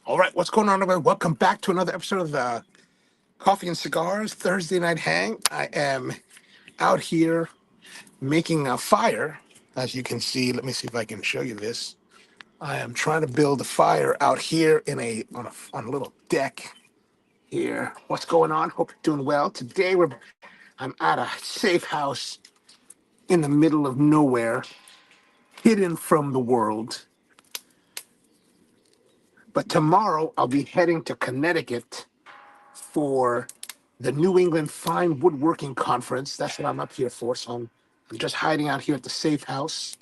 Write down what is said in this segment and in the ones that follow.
All right, what's going on, everybody? Welcome back to another episode of the Coffee and Cigars Thursday Night Hang. I am out here making a fire. As you can see, let me see if I can show you this. I am trying to build a fire out here on a little deck here. What's going on? Hope you're doing well. I'm at a safe house in the middle of nowhere, hidden from the world. But tomorrow I'll be heading to Connecticut for the New England Fine Woodworking Conference. That's what I'm up here for. So I'm just hiding out here at the safe house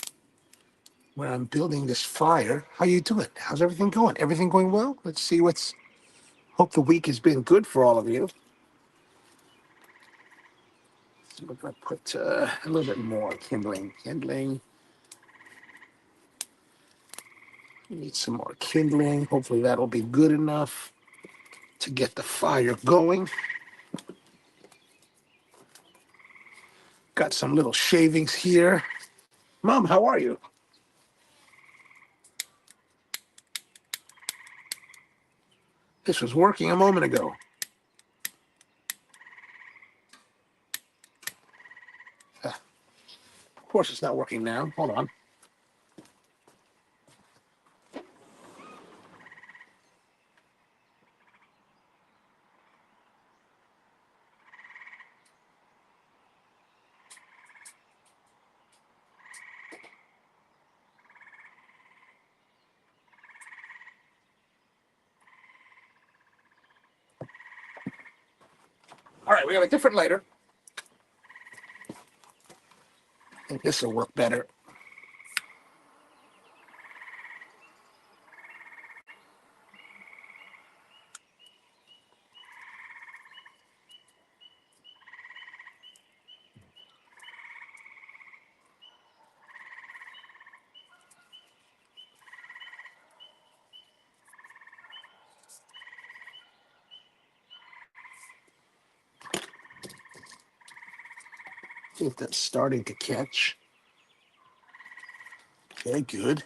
where I'm building this fire. How you doing? How's everything going? Everything going well? Let's see what's. Hope the week has been good for all of you. So we're gonna put a little bit more kindling. Need some more kindling. Hopefully that'll be good enough to get the fire going. Got some little shavings here. Mom, how are you? This was working a moment ago. Of course it's not working now. Hold on. All right, we have a different lighter. I think this will work better. I think that's starting to catch. Okay, good.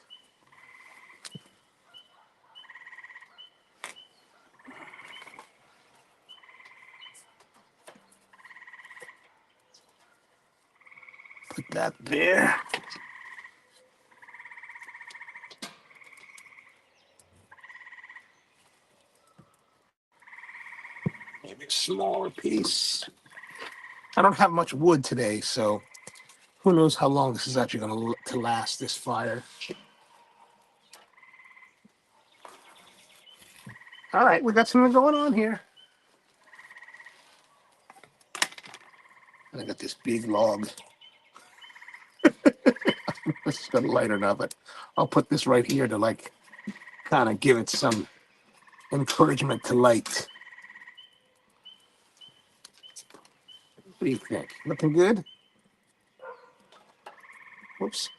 Put that there. Maybe a smaller piece. I don't have much wood today, so who knows how long this is actually going to last, this fire. All right, we got something going on here. And I got this big log. This is going to lighten up, but I'll put this right here to kind of give it some encouragement to light. What do you think? Looking good? Whoops.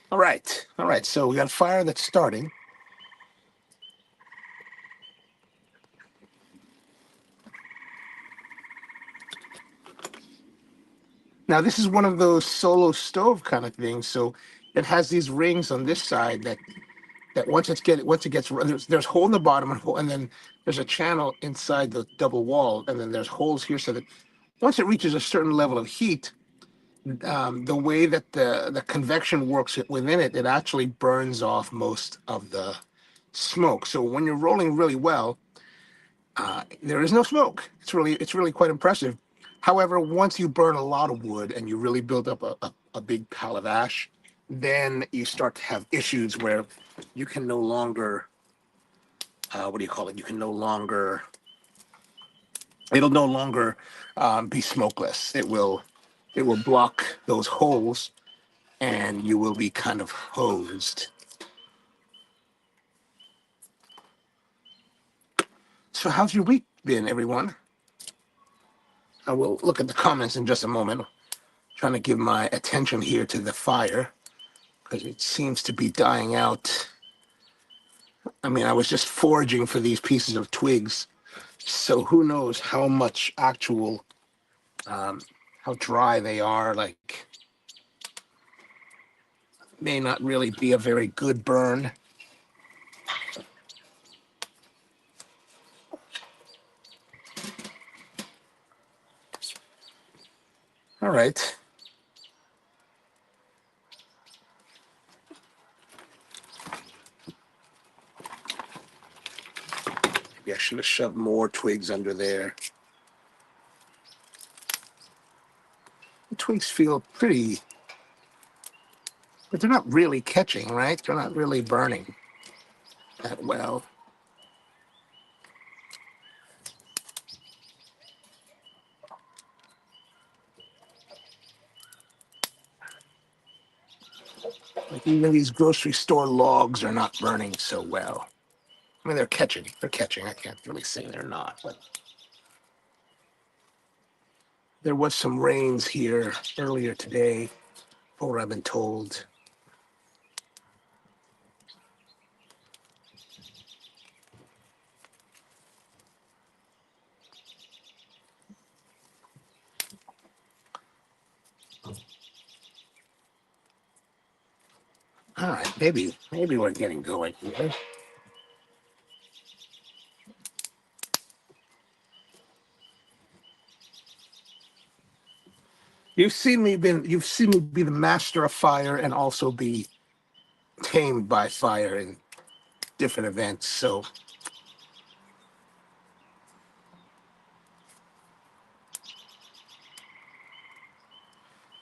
All right. So we got a fire that's starting. Now this is one of those solo stove kind of things. So it has these rings on this side that once it gets there's hole in the bottom and then there's a channel inside the double wall, and then there's holes here so that once it reaches a certain level of heat, the way that the convection works within it, it actually burns off most of the smoke. So when you're rolling really well, there is no smoke. It's really quite impressive. However, once you burn a lot of wood and you really build up a big pile of ash, then you start to have issues where you can no longer, what do you call it? You can no longer, it'll no longer be smokeless. It will block those holes and you will be kind of hosed. So how's your week been, everyone? I will look at the comments in just a moment. Trying to give my attention here to the fire because it seems to be dying out. I mean, I was just foraging for these pieces of twigs, so who knows how much actual, how dry they are. Like, may not really be a very good burn. right. Maybe I should have shoved more twigs under there. The twigs feel pretty, but they're not really catching, right? They're not really burning that well. Like even these grocery store logs are not burning so well. I mean, they're catching. They're catching. I can't really say they're not, but there was some rains here earlier today, or I've been told. All right, maybe we're getting going here. You've seen me be the master of fire and also be tamed by fire in different events. So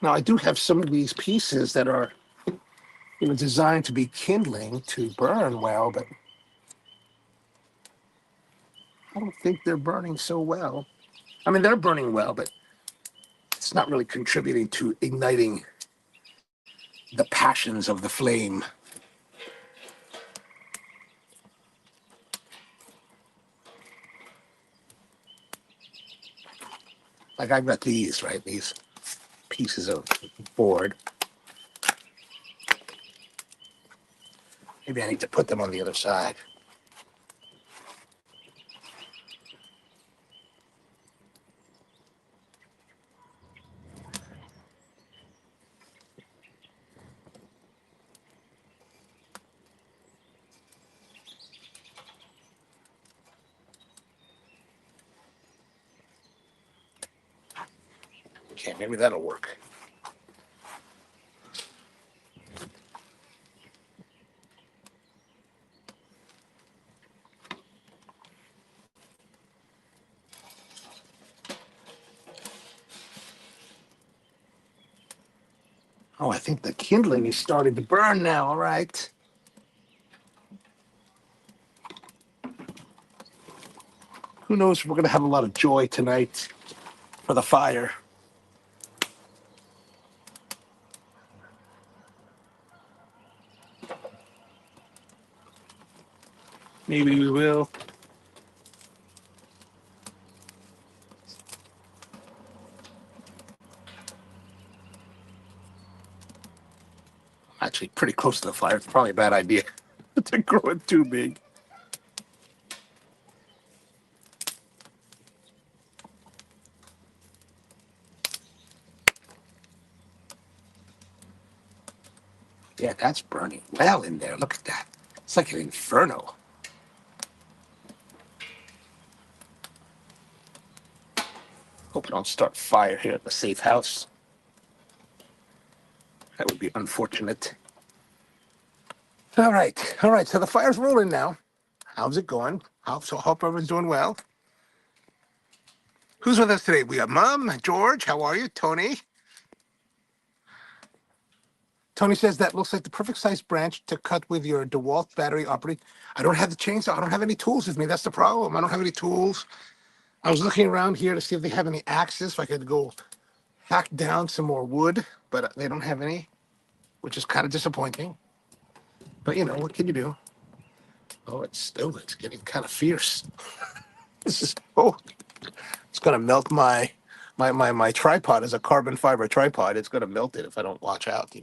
now I do have some of these pieces that are, designed to be kindling to burn well, but I don't think they're burning so well. I mean, they're burning well, but it's not really contributing to igniting the passions of the flame. Like I've got these, right? These pieces of board. Maybe I need to put them on the other side. Okay, maybe that'll work. Oh, I think the kindling is starting to burn now. All right. Who knows if we're going to have a lot of joy tonight for the fire. Maybe we will. Actually, pretty close to the fire. It's probably a bad idea to grow it too big. Yeah, that's burning well in there. Look at that. It's like an inferno. Hope I don't start fire here at the safe house. That would be unfortunate. All right. All right. So the fire's rolling now. How's it going? Hope everyone's doing well. Who's with us today? We have Mom, George. How are you? Tony. Tony says that looks like the perfect size branch to cut with your DeWalt battery operating. I don't have the chainsaw. I don't have any tools with me. That's the problem. I don't have any tools. I was looking around here to see if they have any axes so I could go hack down some more wood, but they don't have any, which is kind of disappointing. But what can you do? Oh, it's getting kind of fierce. This is it's gonna melt my tripod is a carbon fiber tripod. It's gonna melt it if I don't watch out.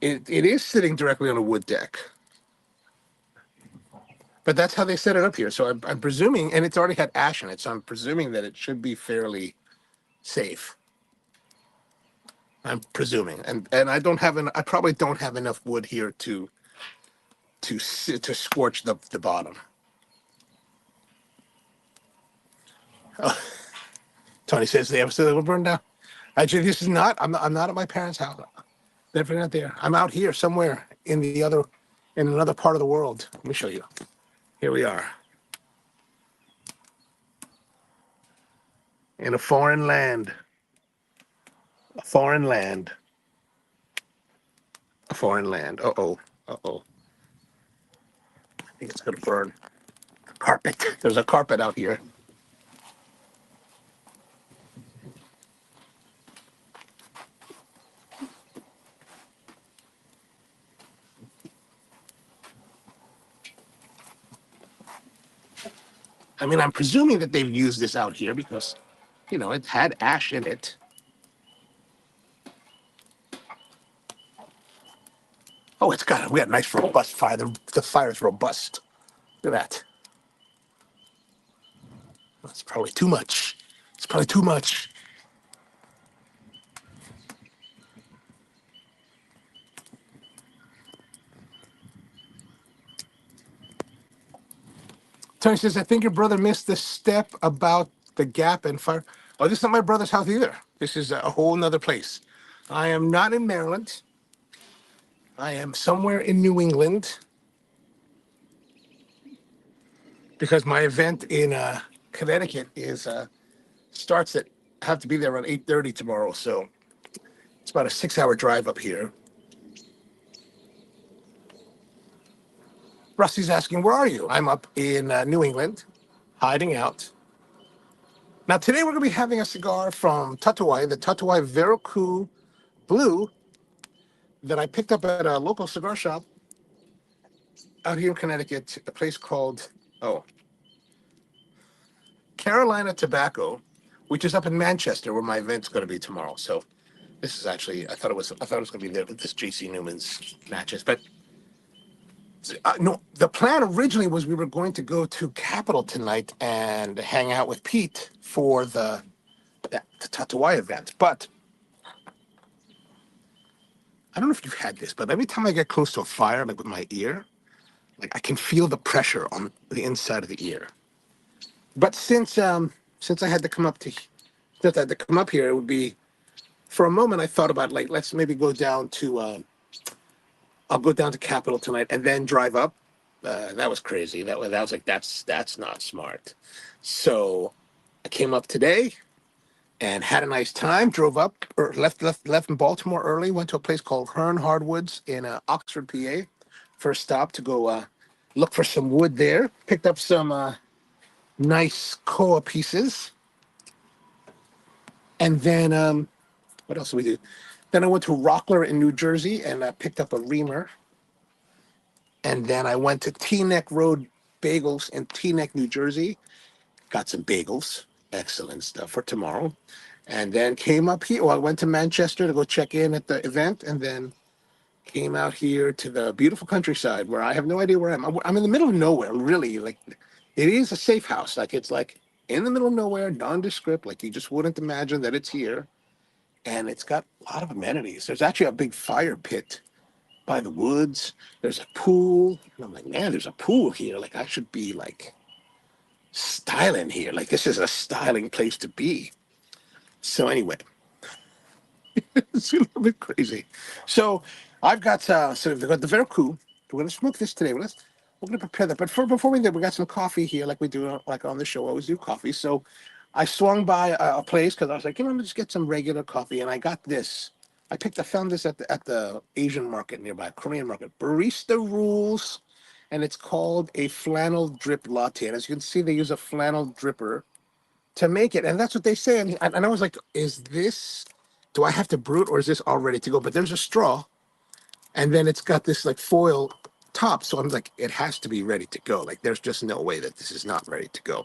It is sitting directly on a wood deck, but that's how they set it up here. So I'm presuming, and it's already had ash in it, so I'm presuming that it should be fairly safe. I'm presuming, and I probably don't have enough wood here to scorch the bottom. Oh, Tony says the episode will burn down. Actually, this is not. I'm not at my parents' house. Definitely not there. I'm out here somewhere in another part of the world. Let me show you. Here we are in a foreign land. A foreign land. A foreign land. Uh-oh. Uh-oh. I think it's gonna burn. Carpet. There's a carpet out here. I mean, I'm presuming that they've used this out here because, it had ash in it. Oh, we got a nice robust fire. The fire is robust. Look at that. That's probably too much. It's probably too much. Tony says, I think your brother missed the step about the gap and fire. Oh, this is not my brother's house either. This is a whole nother place. I am not in Maryland. I am somewhere in New England because my event in Connecticut is starts at I have to be there around 8:30 tomorrow. So it's about a 6-hour drive up here. Rusty's asking, where are you? I'm up in New England, hiding out. Now, today we're going to be having a cigar from Tatuaje, the Tatuaje Verocu Blue that I picked up at a local cigar shop out here in Connecticut, a place called, Carolina Tobacco, which is up in Manchester where my event's going to be tomorrow. So this is actually, I thought it was going to be there with this JC Newman's matches. But no, the plan originally was we were going to go to Capitol tonight and hang out with Pete for the Tatuaje event. But I don't know if you've had this, but every time I get close to a fire, like with my ear, like I can feel the pressure on the inside of the ear. But since I had to come up to since I had to come up here, it would be for a moment I thought about like let's maybe go down to I'll go down to Capitol tonight and then drive up. That was crazy. That was like that's not smart. So I came up today and had a nice time. Drove up or left in Baltimore early. Went to a place called Hearn Hardwoods in Oxford, PA. First stop to go look for some wood there. Picked up some nice koa pieces, and then what else did we do? Then I went to Rockler in New Jersey and picked up a reamer. And then I went to Teaneck Road Bagels in Teaneck, New Jersey. Got some bagels, excellent stuff for tomorrow. And then came up here. Well, I went to Manchester to go check in at the event, and then came out here to the beautiful countryside where I have no idea where I am. I'm in the middle of nowhere, really. Like, it is a safe house. Like, it's like in the middle of nowhere, nondescript. Like, you just wouldn't imagine that it's here. And it's got a lot of amenities. There's actually a big fire pit by the woods. There's a pool. And I'm like, man, there's a pool here. Like, I should be like styling here. Like, this is a styling place to be. So anyway, it's a little bit crazy. So I've got so we've got the Verocu. We're gonna smoke this today. We're gonna prepare that. But before we do, we got some coffee here, like we do like on the show. I always do coffee. So I swung by a place because I was like, let's get some regular coffee, and I got this. I found this at the Asian market nearby, Korean market. Barista Rules, and it's called a flannel drip latte. And as you can see, they use a flannel dripper to make it, and that's what they say. And I was like, do I have to brew it or is this all ready to go? But there's a straw, and then it's got this like foil top, so I'm like, it has to be ready to go. Like, there's just no way that this is not ready to go.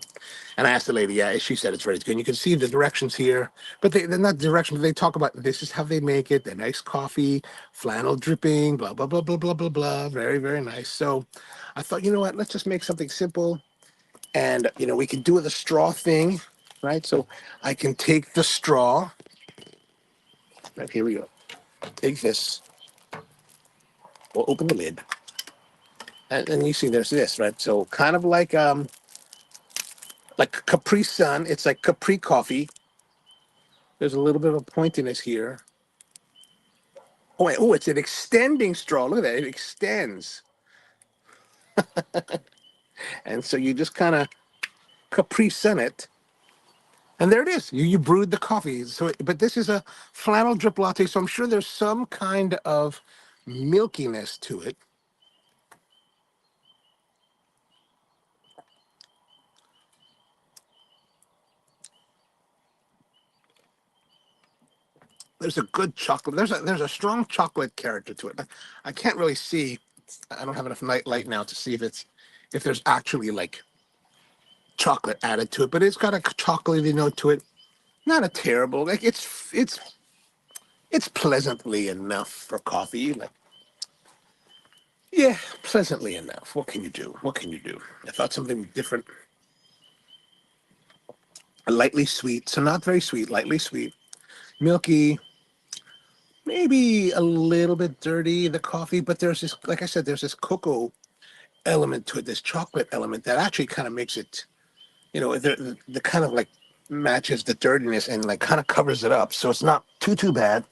And I asked the lady, yeah, she said it's ready to go. And you can see the directions here, but they're not directions. They talk about this is how they make it. The nice coffee, flannel dripping, blah blah blah blah blah blah blah. Very very nice. So I thought, you know what? Let's just make something simple, and we can do the straw thing, right? So I can take the straw. Right, here we go. Take this. We'll open the lid. And you see there's this, right? So kind of like like Capri Sun. It's like Capri coffee. There's a little bit of a pointiness here. Oh, wait, oh, it's an extending straw. Look at that. It extends. And so you just kind of Capri Sun it. And there it is. You brewed the coffee. So, but this is a flannel drip latte. So I'm sure there's some kind of milkiness to it. There's a good chocolate. There's a strong chocolate character to it. I can't really see. I don't have enough night light now to see if there's actually like chocolate added to it, but it's got a chocolatey note to it. Not a terrible. Like it's pleasantly enough for coffee. Like yeah, pleasantly enough. What can you do? What can you do? I thought something different. Lightly sweet, so not very sweet. Lightly sweet, milky. Maybe a little bit dirty the coffee, but there's this, like I said, there's this cocoa element to it, this chocolate element that actually kind of makes it, the kind of like matches the dirtiness and like kind of covers it up. So it's not too bad.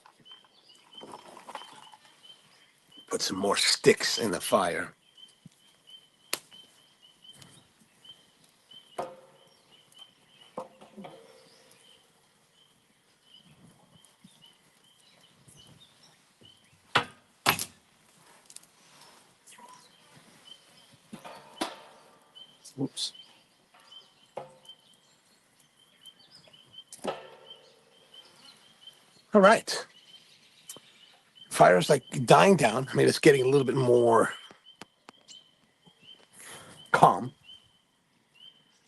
Put some more sticks in the fire. Oops. All right. Fire's like dying down. I mean, it's getting a little bit more calm,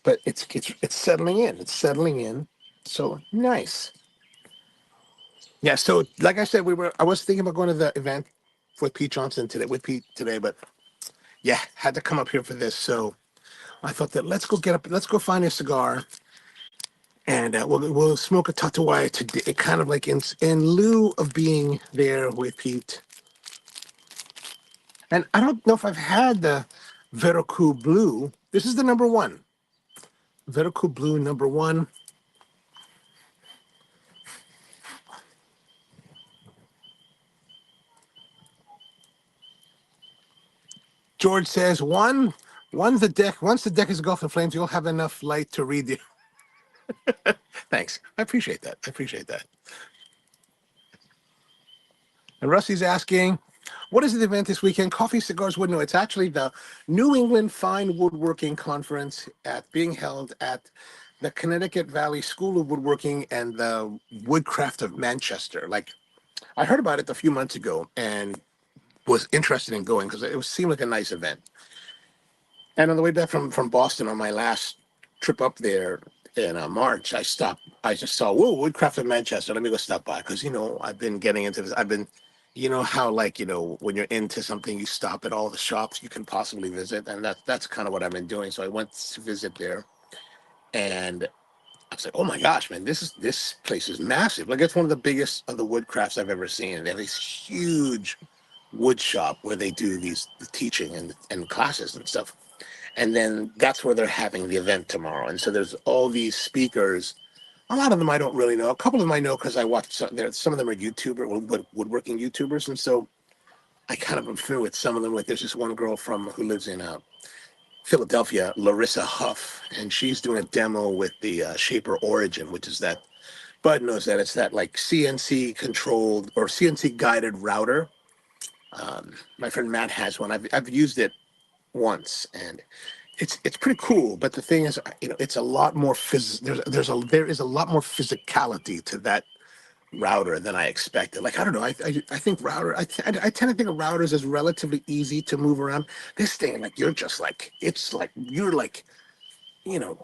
but it's settling in. It's settling in. So nice. Yeah. So like I said, I was thinking about going to the event with Pete Johnson today, but yeah, had to come up here for this. So I thought that let's go find a cigar, and we'll smoke a Tatuaje today, kind of like in lieu of being there with Pete. And I don't know if I've had the Verocu Blue. This is the number one. Verocu Blue number one. George says once the deck is engulfed in flames, you'll have enough light to read the. Thanks. I appreciate that. I appreciate that. And Rusty's asking, what is the event this weekend? Coffee, cigars, wood. No, it's actually the New England Fine Woodworking Conference being held at the Connecticut Valley School of Woodworking and the Woodcraft of Manchester. Like, I heard about it a few months ago and was interested in going because seemed like a nice event. And on the way back from Boston on my last trip up there in March, I stopped. I just saw, whoa, Woodcraft in Manchester. Let me go stop by because I've been getting into this. How like when you're into something, you stop at all the shops you can possibly visit, and that's kind of what I've been doing. So I went to visit there, and I was like, oh my gosh, man, this place is massive. Like it's one of the biggest of the woodcrafts I've ever seen. They have this huge wood shop where they do the teaching and classes and stuff. And then that's where they're having the event tomorrow. And so there's all these speakers. A lot of them I don't really know. A couple of them I know because I watch some of them are woodworking YouTubers. And so I kind of am familiar with some of them. Like there's this one girl who lives in Philadelphia, Larissa Huff, and she's doing a demo with the Shaper Origin, which is that Bud knows that it's that like CNC controlled or CNC guided router. My friend Matt has one. I've used it once, and it's pretty cool. But the thing is, it's a lot more there is a lot more physicality to that router than I expected. Like I don't know, I think I tend to think of routers as relatively easy to move around. This thing, like you're like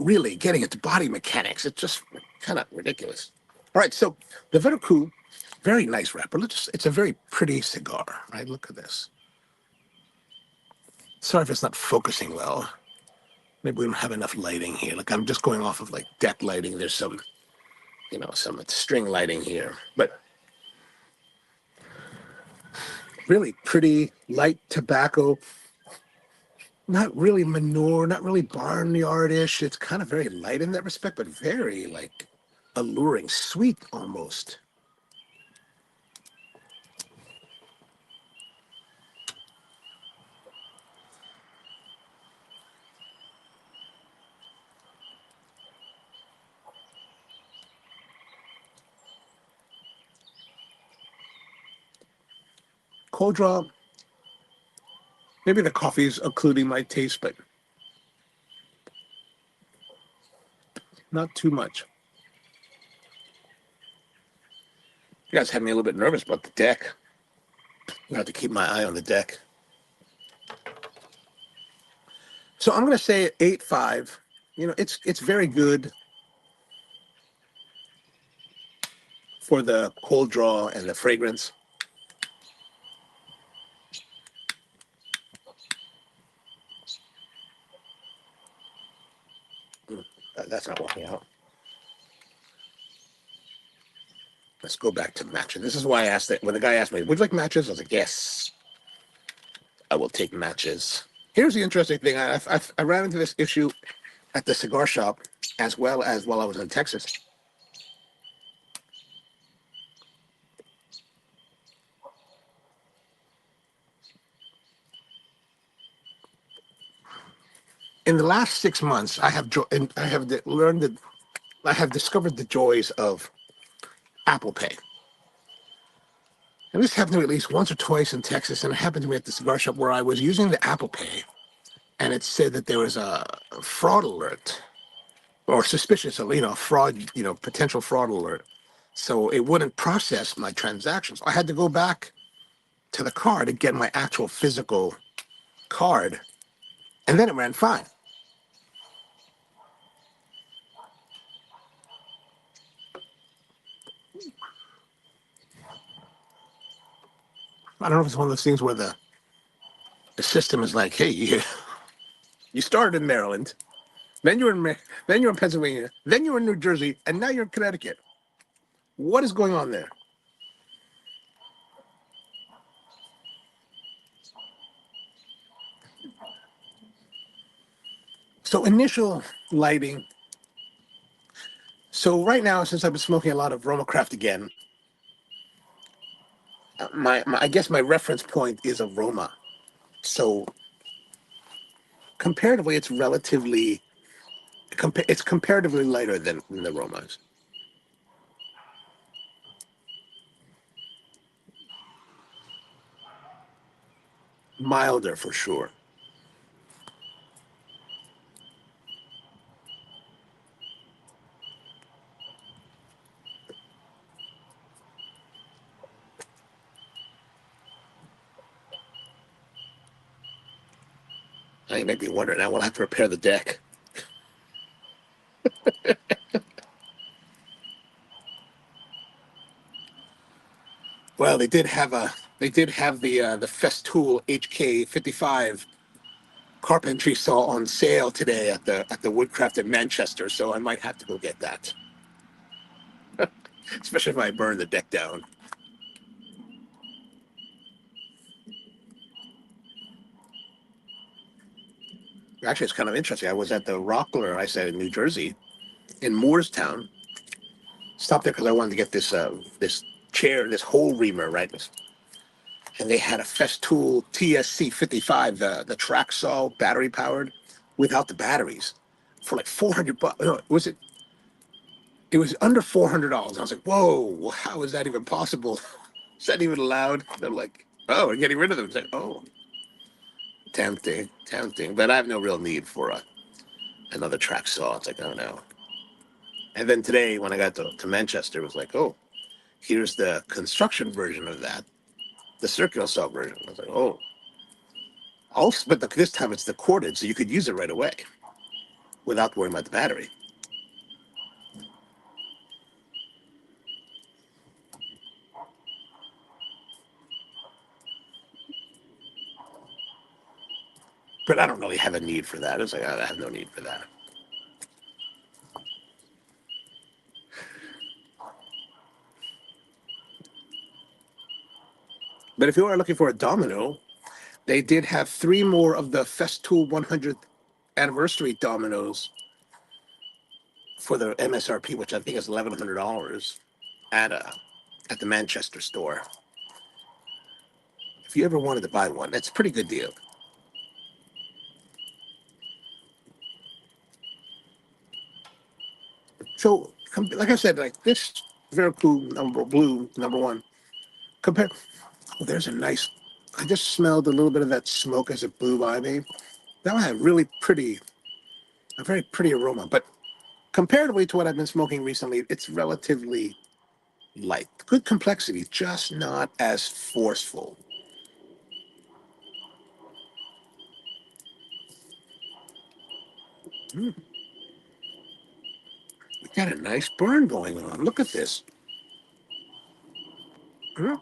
really getting into body mechanics. It's just kind of ridiculous. All right, so the Verocu, very nice wrapper. It's a very pretty cigar, right? Look at this. Sorry if it's not focusing well. Maybe we don't have enough lighting here. Like I'm just going off of like deck lighting. There's some string lighting here, but really pretty light tobacco. not really manure, not really barnyardish. It's kind of very light in that respect, but very like alluring, sweet almost. Cold draw, maybe the coffee's occluding my taste, but not too much. You guys had me a little bit nervous about the deck. I have to keep my eye on the deck. So I'm going to say 8.5. You know, it's very good for the cold draw and the fragrance. That's not working out. Let's go back to matches. This is why I asked that when the guy asked me, would you like matches? I was like, yes, I will take matches. Here's the interesting thing. I ran into this issue at the cigar shop as well as while I was in Texas. In the last 6 months, learned that I have discovered the joys of Apple Pay. And this happened to me at least once or twice in Texas, and it happened to me at the cigar shop where I was using the Apple Pay, and it said that there was a fraud alert or suspicious, fraud, potential fraud alert. So it wouldn't process my transactions. I had to go back to the card and get my actual physical card, and then it ran fine. I don't know if it's one of those things where the system is like, hey, you started in Maryland, then then you're in Pennsylvania, then you're in New Jersey, and now you're in Connecticut. What is going on there? So initial lighting. So right now, since I've been smoking a lot of Romacraft again, I guess my reference point is aroma. So comparatively, it's comparatively lighter than the aromas. Milder for sure. I may be wondering, I will have to repair the deck. Well, they did have the Festool HK55 carpentry saw on sale today at the Woodcraft in Manchester, so I might have to go get that. Especially if I burn the deck down. Actually, it's kind of interesting. I was at the Rockler, I said, in New Jersey, in Moorestown. Stopped there because I wanted to get this chair, this hole reamer, right? And they had a Festool TSC 55, the track saw battery powered, without the batteries, for like $400. No, it was under $400. I was like, whoa, how is that even possible? Is that even allowed? They're like, oh, we're getting rid of them. It's like, oh, tempting, tempting. But I have no real need for another track saw. It's like, oh no. And then today, when I got to Manchester, it was like, oh, here's the construction version of that, the circular saw version. I was like, oh, but this time it's the corded, so you could use it right away without worrying about the battery. But I don't really have a need for that. It's like, I have no need for that. But if you are looking for a domino, They did have 3 more of the Festool 100th anniversary dominoes for the MSRP, which I think is $1,100 at the Manchester store. If you ever wanted to buy one, that's a pretty good deal. So, like I said, like this Verocu blue number 1, compared. Oh, there's a nice. I just smelled a little bit of that smoke as it blew by me. That one had a very pretty aroma. But comparatively to what I've been smoking recently, it's relatively light. Good complexity, just not as forceful. Mm. We got a nice burn going on. Look at this. Mm.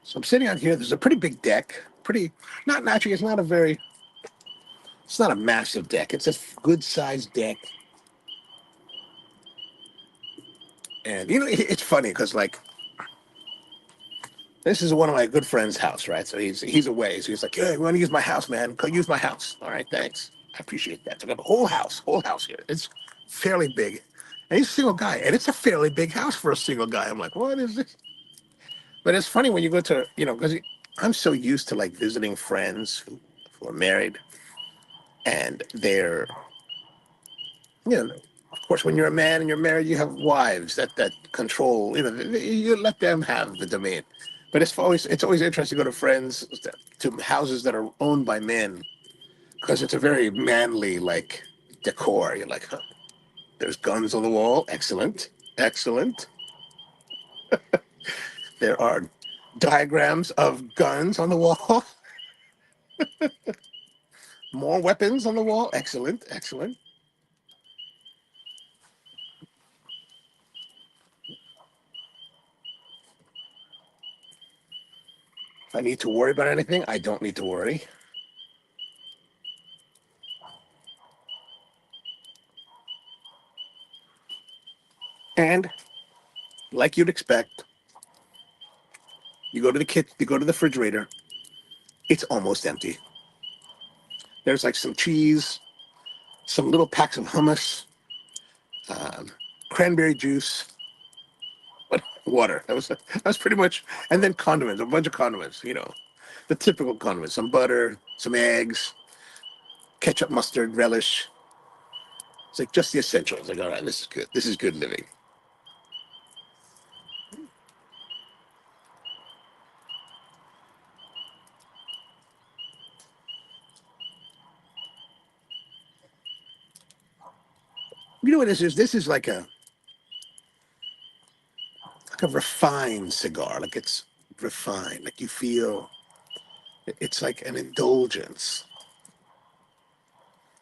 So I'm sitting out here. There's a pretty big deck. Not naturally. It's not a massive deck. It's a good sized deck. And it's funny because like this is one of my good friend's house, right? So he's away. So he's like, "Yeah, you want to use my house, man? Go use my house." All right, thanks. I appreciate that. So I got a whole house here. It's fairly big. And he's a single guy, and it's a fairly big house for a single guy. I'm like, what is this? But it's funny when you go to, because I'm so used to like visiting friends who are married, and they're, of course, when you're a man and you're married, you have wives that control. You let them have the domain. But it's always interesting to go to friends to houses that are owned by men because it's a very manly like decor. You're like, huh, there's guns on the wall. Excellent, excellent. There are diagrams of guns on the wall. More weapons on the wall. Excellent, excellent. If I need to worry about anything, I don't need to worry. And like you'd expect, you go to the kitchen, you go to the refrigerator, it's almost empty. There's like some cheese, some little packs of hummus, um, cranberry juice, water. That was pretty much, and then condiments, a bunch of condiments. The typical condiments: some butter, some eggs, ketchup, mustard, relish. It's like just the essentials. Like, all right, this is good. This is good living. You know what this is? This is like a refined cigar. Like it's refined. Like you feel it's like an indulgence.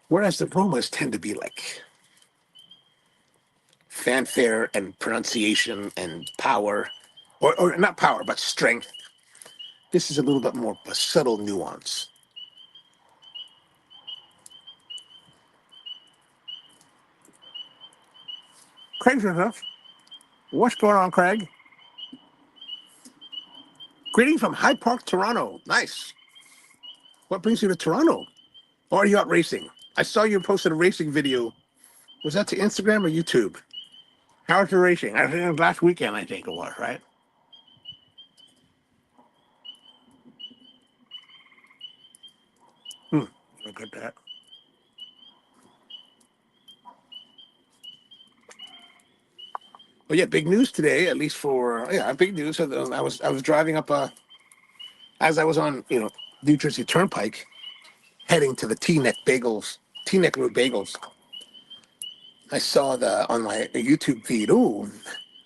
Whereas the aromas tend to be like fanfare and pronunciation and power, or not power, but strength. This is a little bit more of a subtle nuance. Craig's with us. What's going on, Craig? Greetings from Hyde Park, Toronto. Nice. What brings you to Toronto? Or are you out racing? I saw you posted a racing video. Was that to Instagram or YouTube? How was your racing? I think it was last weekend, I think it was, right? Look at that. Well, yeah, big news today, at least big news. So I was driving up as I was on New Jersey Turnpike, heading to the T Neck Road Bagels. I saw on my YouTube feed. Ooh,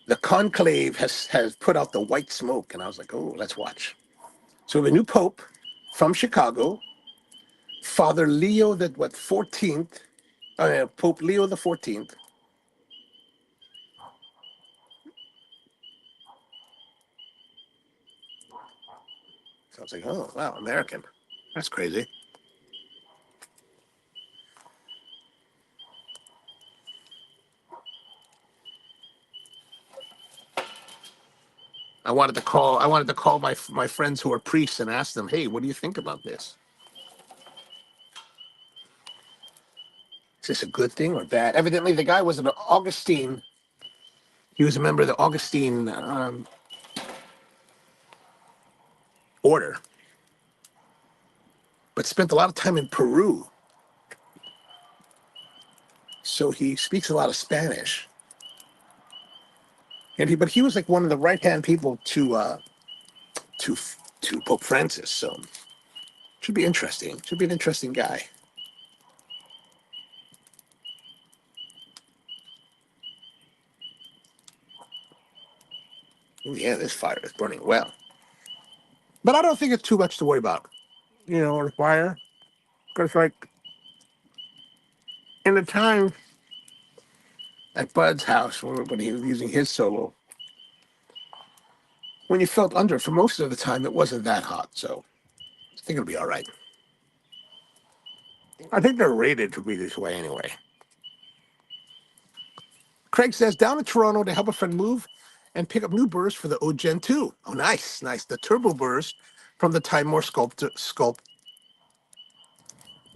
the conclave has put out the white smoke, and I was like, oh, let's watch. So the new pope from Chicago, Father Leo the 14th, Pope Leo the 14th. So I was like, oh wow, American. That's crazy. I wanted to call my friends who are priests and ask them, hey, what do you think about this? Is this a good thing or bad? Evidently, the guy was an Augustine. He was a member of the Augustine order, but spent a lot of time in Peru. So he speaks a lot of Spanish. But he was like one of the right-hand people to to Pope Francis. So should be interesting. Should be an interesting guy. Ooh, yeah, this fire is burning well. But I don't think it's too much to worry about, the fire. Because, like, in the time at Bud's house, when he was using his solo, when you felt under, for most of the time, it wasn't that hot. So I think it'll be all right. I think they're rated to be this way anyway. Craig says, down in Toronto to help a friend move and pick up new burrs for the O Gen 2. Oh, nice, nice. The turbo burrs from the Timor Sculpt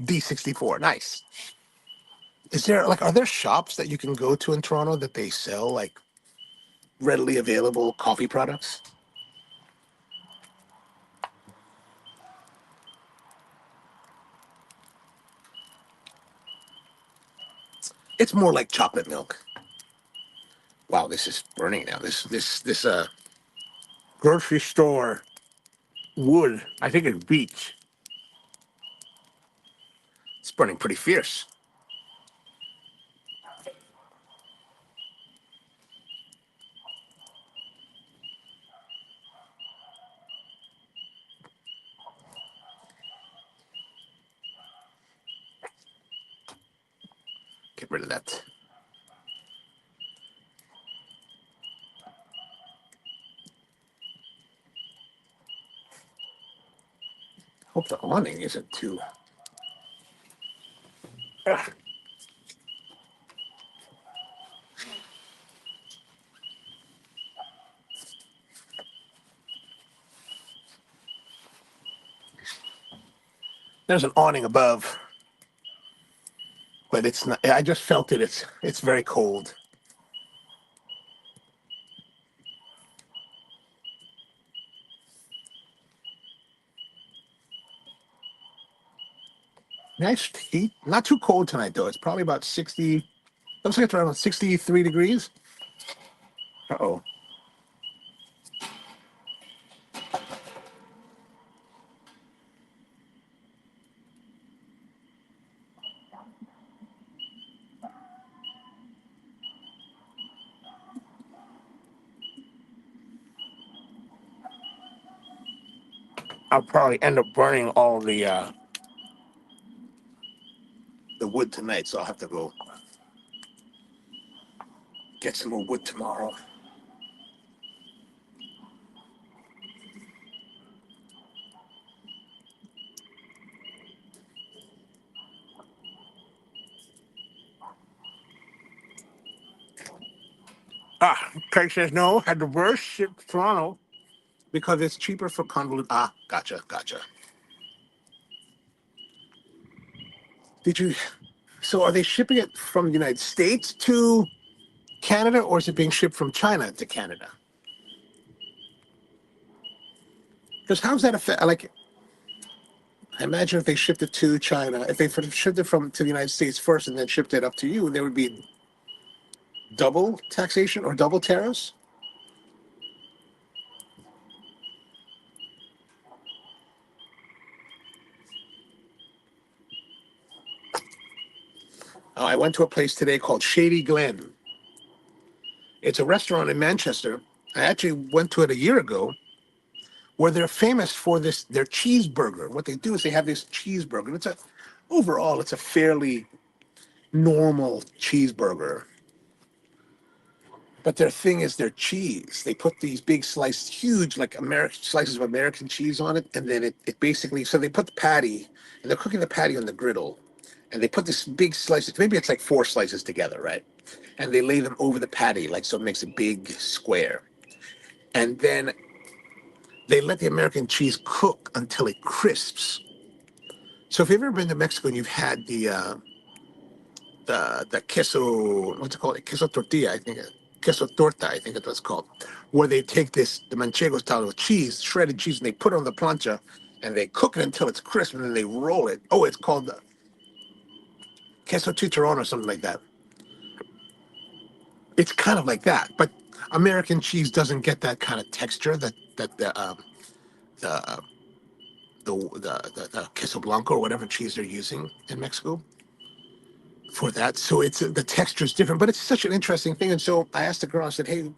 D64. Nice. Are there shops that you can go to in Toronto that they sell, like, readily available coffee products? It's more like chocolate milk. Wow, this is burning now. This grocery store wood, I think it's beech. It's burning pretty fierce. Get rid of that. Hope the awning isn't too. Ugh. There's an awning above, but it's not. I just felt it. It's very cold. Nice heat. Not too cold tonight though. It's probably about 60. Looks like it's around 63 degrees. Uh-oh. I'll probably end up burning all the wood tonight, so I'll have to go get some more wood tomorrow. Craig says no. Had the worst shipped to Toronto because it's cheaper for convoluted. Gotcha. Did you? So are they shipping it from the United States to Canada, or is it being shipped from China to Canada? Because how's that affect? Like, I imagine if they shipped it to China, if they shipped it to the United States first and then shipped it up to you, there would be double taxation or double tariffs. I went to a place today called Shady Glen. It's a restaurant in Manchester. I actually went to it a year ago, where they're famous for their cheeseburger. What they do is they have this cheeseburger. Overall, it's a fairly normal cheeseburger. But their thing is their cheese. They put these big sliced, huge, like American slices of American cheese on it, and then it basically. So they put the patty, and they're cooking the patty on the griddle, and they put this big slices. Maybe it's like 4 slices together, right? And they lay them over the patty, like so it makes a big square. And then they let the American cheese cook until it crisps. So if you've ever been to Mexico and you've had the queso, what's it called? Queso tortilla, I think. Queso torta, I think it's what's called. Where they take the manchego style of cheese, shredded cheese, and they put it on the plancha, and they cook it until it's crisp, and then they roll it. Oh, it's called queso chicharron or something like that. It's kind of like that, but American cheese doesn't get that kind of texture that the the queso blanco or whatever cheese they're using in Mexico for that. So it's the texture is different, but it's such an interesting thing. And so I asked the girl, I said, "Hey,"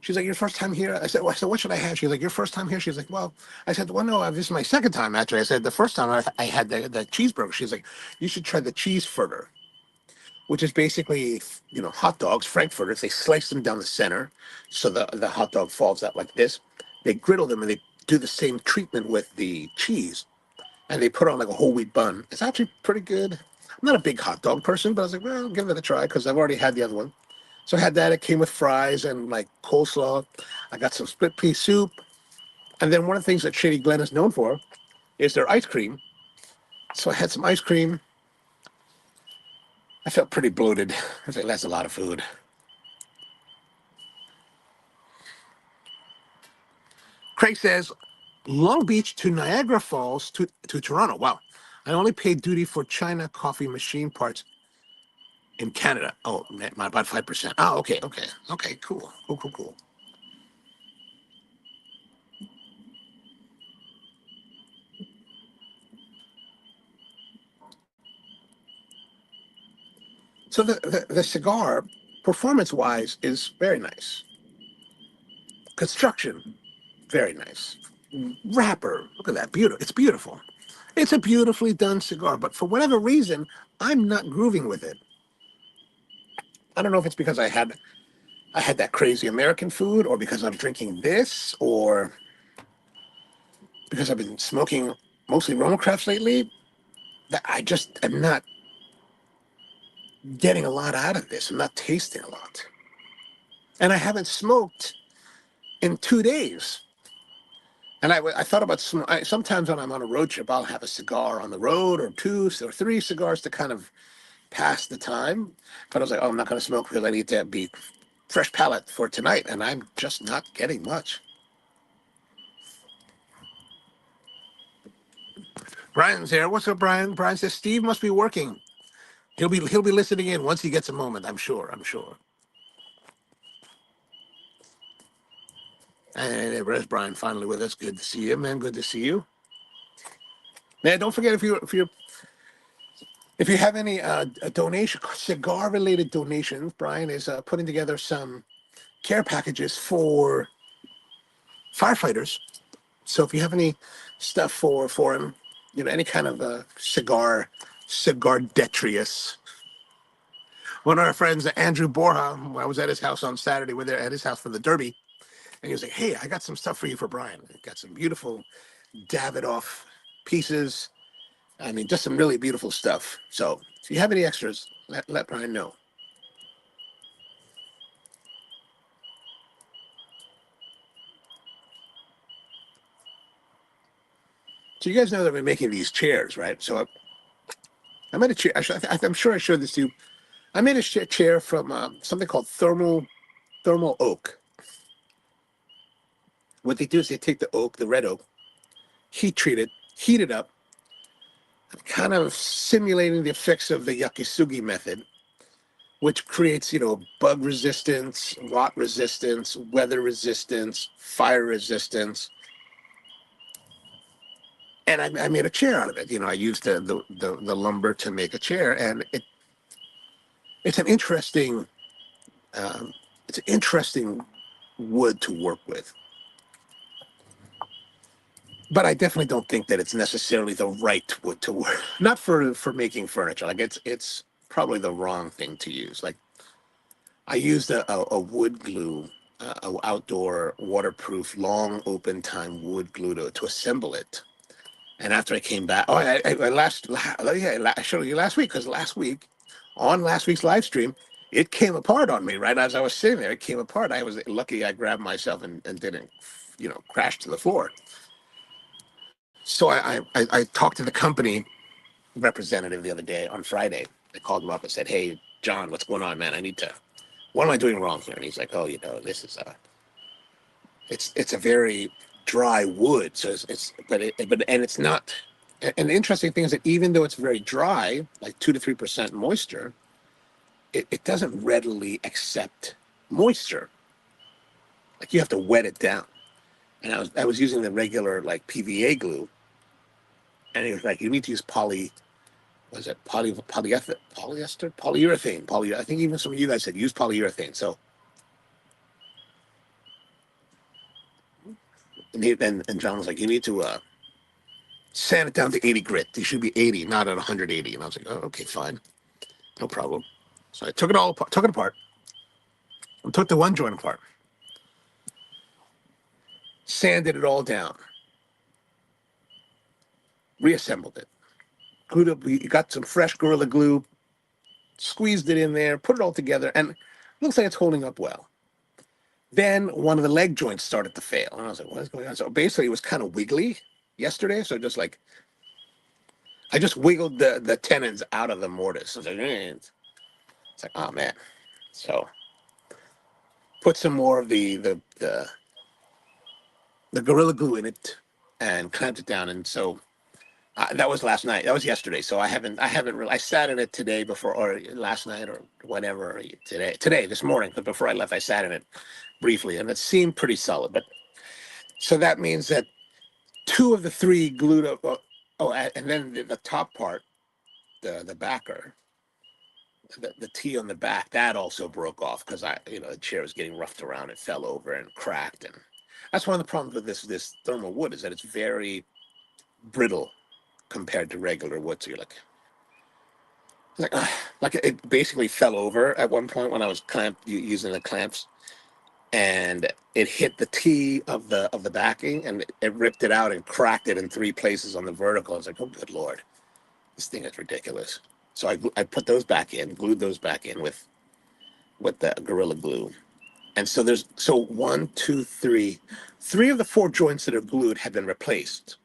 she's like, "Your first time here?" I said, "What should I have?" She's like, "Your first time here?" She's like, "Well," I said, "Well, no, this is my second time actually." I said, "The first time I had the cheeseburger." She's like, "You should try the cheeseburger," which is basically, hot dogs, frankfurters. They slice them down the center, so the hot dog falls out like this. They griddle them and they do the same treatment with the cheese, and they put on like a whole wheat bun. It's actually pretty good. I'm not a big hot dog person, but I was like, well, I'll give it a try because I've already had the other one. So I had that. It came with fries and like coleslaw. I got some split pea soup. And then one of the things that Shady Glen is known for is their ice cream. So I had some ice cream. I felt pretty bloated. I was like, that's a lot of food. Craig says, Long Beach to Niagara Falls to Toronto. Wow. I only paid duty for China coffee machine parts in Canada. Oh, about 5%. Oh, okay, okay. Okay, cool. Cool, cool, cool. So the cigar, performance-wise, is very nice. Construction, very nice. Wrapper, look at that. Beautiful. It's beautiful. It's a beautifully done cigar, but for whatever reason, I'm not grooving with it. I don't know if it's because I had that crazy American food, or because I'm drinking this, or because I've been smoking mostly Roma Crafts lately. That I just am not getting a lot out of this. I'm not tasting a lot. And I haven't smoked in 2 days. And I thought about sometimes when I'm on a road trip, I'll have a cigar on the road, or two or three cigars to kind of pass the time. But I was like, oh, I'm not going to smoke because I need to be fresh palate for tonight. And I'm just not getting much. Brian's here. What's up, Brian? Brian says Steve must be working. He'll be listening in once he gets a moment. I'm sure. I'm sure. And there's Brian finally with us. Good to see you, man. Good to see you. Man, don't forget if you have any donation cigar related donations, Brian is putting together some care packages for firefighters. So if you have any stuff for him, any kind of cigar detritus. One of our friends, Andrew Borja, I was at his house on Saturday. We're there at his house for the Derby. And he was like, hey, I got some stuff for you for Brian. I got some beautiful Davidoff pieces. I mean, just some really beautiful stuff. So if you have any extras, let Brian know. So you guys know that we're making these chairs, right? So I made a chair. I'm sure I showed this to you. I made a chair from something called thermal oak. What they do is they take the oak, the red oak, heat it up, kind of simulating the effects of the yakisugi method, which creates, bug resistance, rot resistance, weather resistance, fire resistance. And I made a chair out of it. I used the lumber to make a chair, and it's an interesting um, it's an interesting wood to work with. But I definitely don't think that it's necessarily the right wood to work. Not for making furniture. Like it's probably the wrong thing to use. Like I used a wood glue, a outdoor waterproof long open time wood glue to assemble it. And after I came back, I showed you last week, because on last week's live stream, it came apart on me right as I was sitting there. It came apart. I was lucky I grabbed myself and didn't crashed to the floor. So I talked to the company representative the other day on Friday. I called him up and said, "Hey, John, what's going on, man? What am I doing wrong here?" And he's like, "Oh, this is it's a very dry wood, so it's not." And the interesting thing is that even though it's very dry, like 2 to 3% moisture, it doesn't readily accept moisture. Like you have to wet it down. And I was using the regular like PVA glue, and he was like, "You need to use polyurethane. I think even some of you guys said use polyurethane." So and John was like, "You need to sand it down to 80 grit. It should be 80, not at 180." And I was like, "Oh, okay, fine, no problem." So I took it apart, and took the one joint apart, sanded it all down, reassembled it, glued up. We got some fresh Gorilla Glue, squeezed it in there, put it all together, and it looks like it's holding up well. Then one of the leg joints started to fail, and I was like, "What is going on?" So basically, it was kind of wiggly yesterday. So I just wiggled the tendons out of the mortise. I was like, it's like, oh man. So put some more of the Gorilla Glue in it and clamped it down. And so that was last night. That was yesterday. So I haven't really. I sat in it today before, or last night, or whatever. Or today, this morning. But before I left, I sat in it briefly, and it seemed pretty solid. But so that means that two of the three glued up. And then the top part, the backer, the T on the back, that also broke off because the chair was getting roughed around. It fell over and cracked, and that's one of the problems with this thermal wood is that it's very brittle compared to regular wood. So you're like it basically fell over at one point when I was using the clamps, and it hit the T of the backing, and it ripped it out and cracked it in 3 places on the vertical. I was like, oh, good Lord, this thing is ridiculous. So I put those back in, glued those back in with the Gorilla Glue. And so there's 1, 2, 3. 3 of the 4 joints that are glued have been replaced.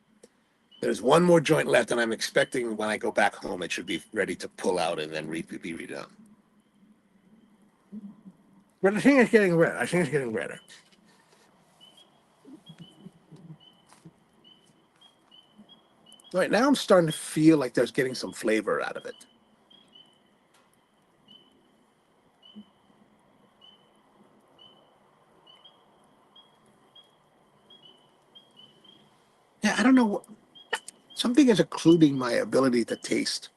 There's one more joint left, and I'm expecting when I go back home, it should be ready to pull out and then be redone. But I think it's getting redder. I think it's getting redder. Right now, I'm starting to feel like there's getting some flavor out of it. Yeah, I don't know what. Something is occluding my ability to taste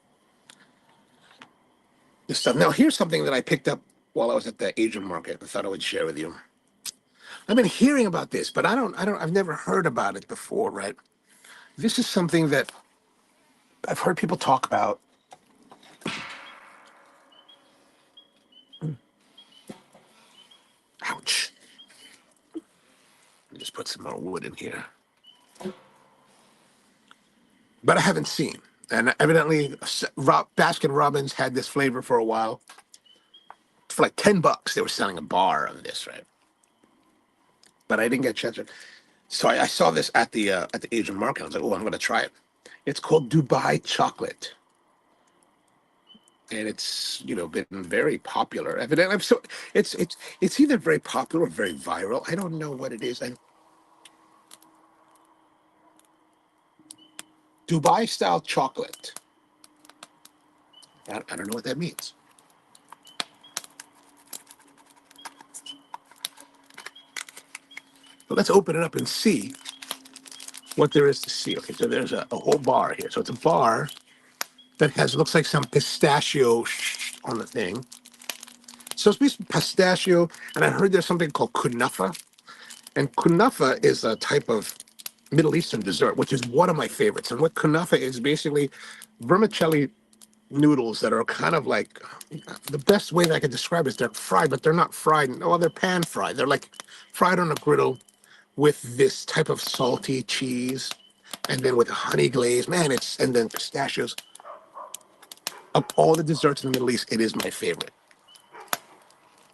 this stuff. Now, here's something that I picked up while I was at the Asian market. I thought I would share with you. I've been hearing about this, but I've never heard about it before, right? This is something that I've heard people talk about. Ouch. Let me just put some more wood in here. But I haven't seen. And evidently, Baskin Robbins had this flavor for a while. For like $10, they were selling a bar of this, right? But I didn't get a chance to. So I saw this at the Asian market. I was like, oh, I'm going to try it. It's called Dubai chocolate, and it's been very popular. Evidently, so it's either very popular or very viral. I don't know what it is. Dubai style chocolate. I don't know what that means. But let's open it up and see what there is to see. Okay, so there's a whole bar here. So it's a bar that looks like some pistachio on the thing. So it's supposed to be pistachio, and I heard there's something called kunafa. And kunafa is a type of Middle Eastern dessert, which is one of my favorites. And what kunafa is basically vermicelli noodles that are kind of like, the best way that I could describe it is they're fried, but they're not fried. No, they're pan fried. They're like fried on a griddle with this type of salty cheese, and then with a honey glaze. Man, and then pistachios. Of all the desserts in the Middle East, it is my favorite.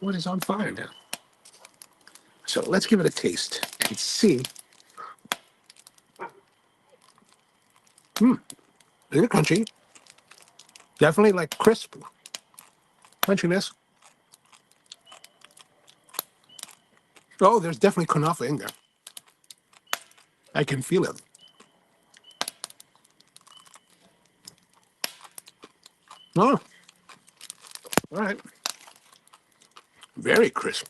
What is on fire now? So let's give it a taste. Let's see. They're crunchy. Definitely like crisp crunchiness. Oh, there's definitely kunafa in there. I can feel it. Oh, all right. Very crisp.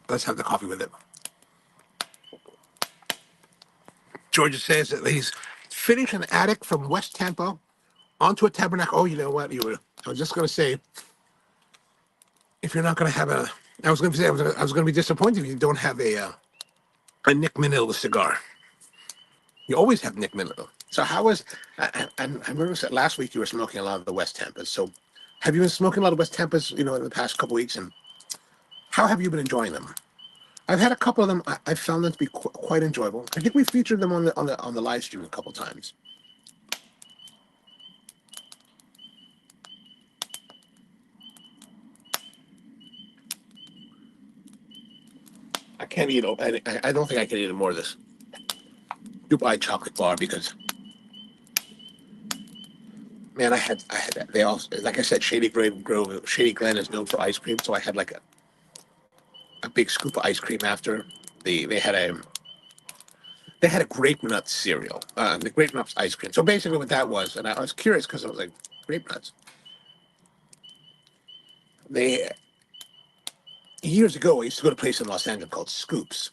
Let's have the coffee with it. Georgia says that he's finished an attic from West Tampa onto a tabernacle. Oh, you know what? I was just going to say, if you're not going to have a, I was going to say, I was going to be disappointed if you don't have a Nick Manila cigar. You always have Nick Manila. So how was, I remember last week you were smoking a lot of the West Tampas. So have you been smoking a lot of West Tampas, in the past couple weeks? And how have you been enjoying them? I've had a couple of them. I found them to be quite enjoyable. I think we featured them on the live stream a couple times. I can't eat. I don't think I can eat more of this Dubai chocolate bar because, man, I had they all, like I said, Shady Glen is known for ice cream, so I had like a big scoop of ice cream after. They had a grape nut cereal, the grape nuts ice cream. So basically, what that was, and I was curious because I was like, grape nuts. They Years ago, I used to go to a place in Los Angeles called Scoops,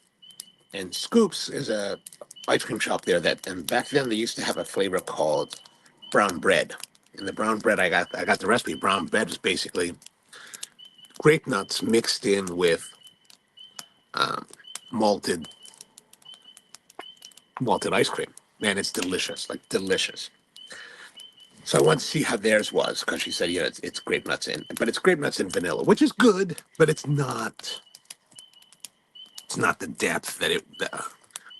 and Scoops is a ice cream shop there and back then they used to have a flavor called brown bread. And the brown bread, I got the recipe. Brown bread is basically grape nuts mixed in with um, malted ice cream. Man, it's delicious, like delicious. So I wanted to see how theirs was because she said, it's grape nuts but it's grape nuts and vanilla, which is good, but it's not the depth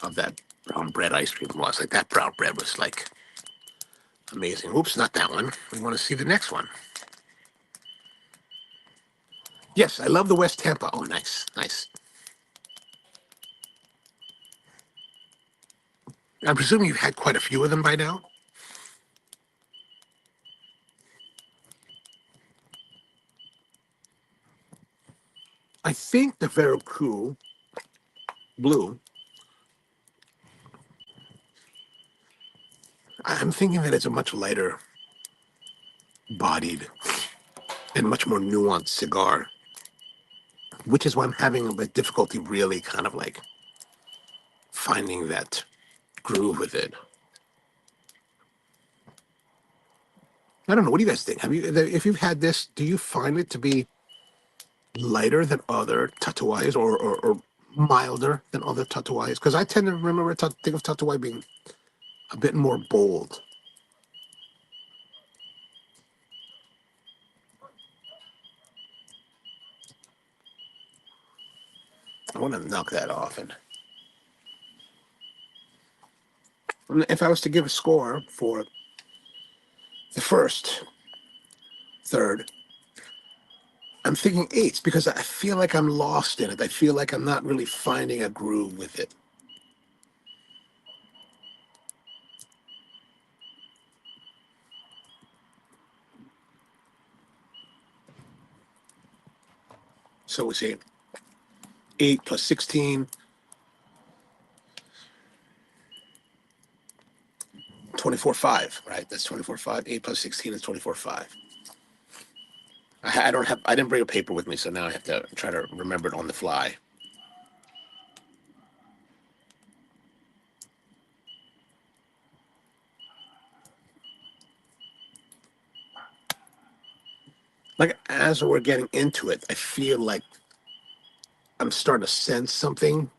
of that brown bread ice cream was. Like that brown bread was like amazing. Oops, not that one. We want to see the next one. Yes, I love the West Tampa. Oh, nice, nice. I'm presuming you've had quite a few of them by now. I think the Verocu blue, I'm thinking that it's a much lighter bodied and much more nuanced cigar, which is why I'm having a bit difficulty really kind of like finding that groove with it. I don't know. What do you guys think? If you've had this, do you find it to be lighter than other tatuajes or milder than other tatuajes? Because I tend to think of tatuaje being a bit more bold. I want to knock that off. And if I was to give a score for the first, third, I'm thinking eights because I feel like I'm lost in it. I feel like I'm not really finding a groove with it. So we say 8 plus 16, 24.5, right? That's 24.5. 8 plus 16 is 24.5. I didn't bring a paper with me, so now I have to try to remember it on the fly. Like as we're getting into it, I feel like I'm starting to sense something,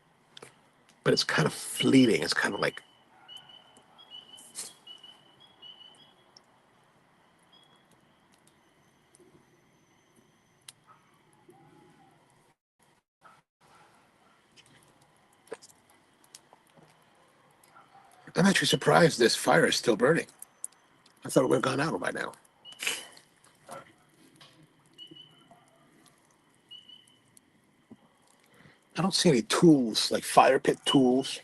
but it's kind of fleeting. It's kind of like, I'm actually surprised this fire is still burning. I thought it would have gone out by now. I don't see any tools, like fire pit tools.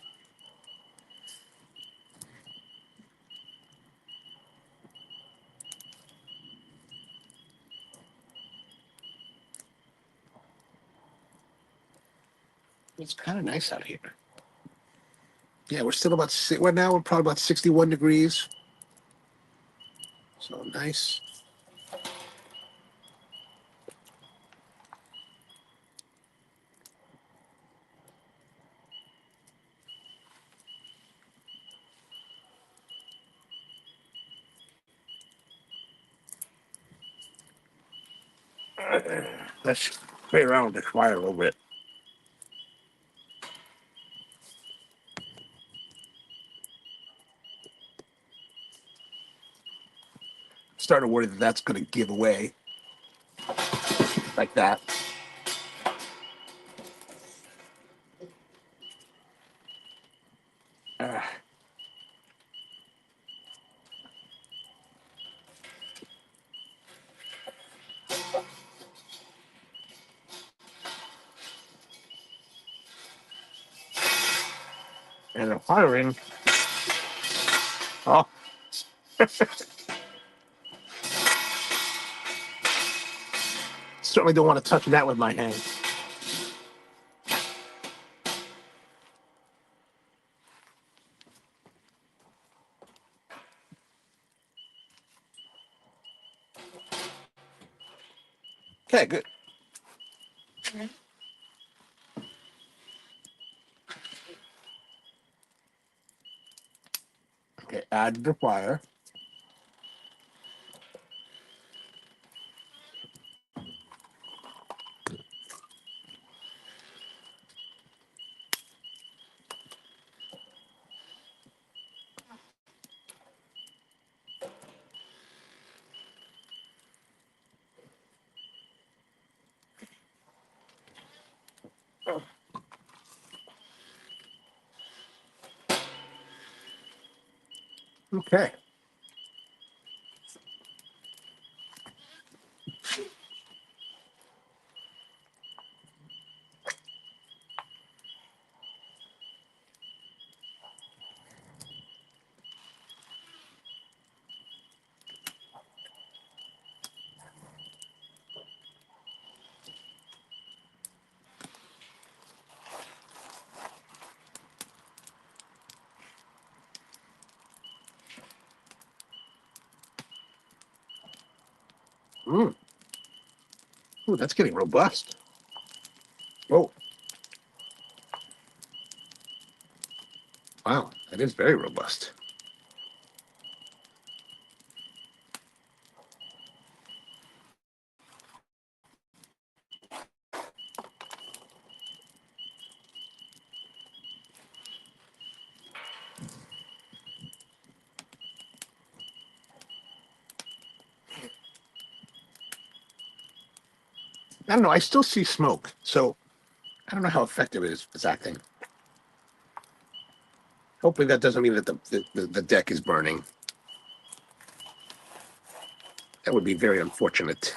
It's kind of nice out here. Yeah, we're still about, well, now we're probably about 61 degrees. So nice. Let's play around with the fire a little bit. Starting to worry that that's going to give away like that. And the firing. Oh. Certainly don't want to touch that with my hand. Okay, good. Okay, add the fire. Okay. Mm. Ooh, that's getting robust. Oh, wow, that is very robust. I don't know. I still see smoke, so I don't know how effective it is. It's acting. Hopefully, that doesn't mean that the deck is burning. That would be very unfortunate.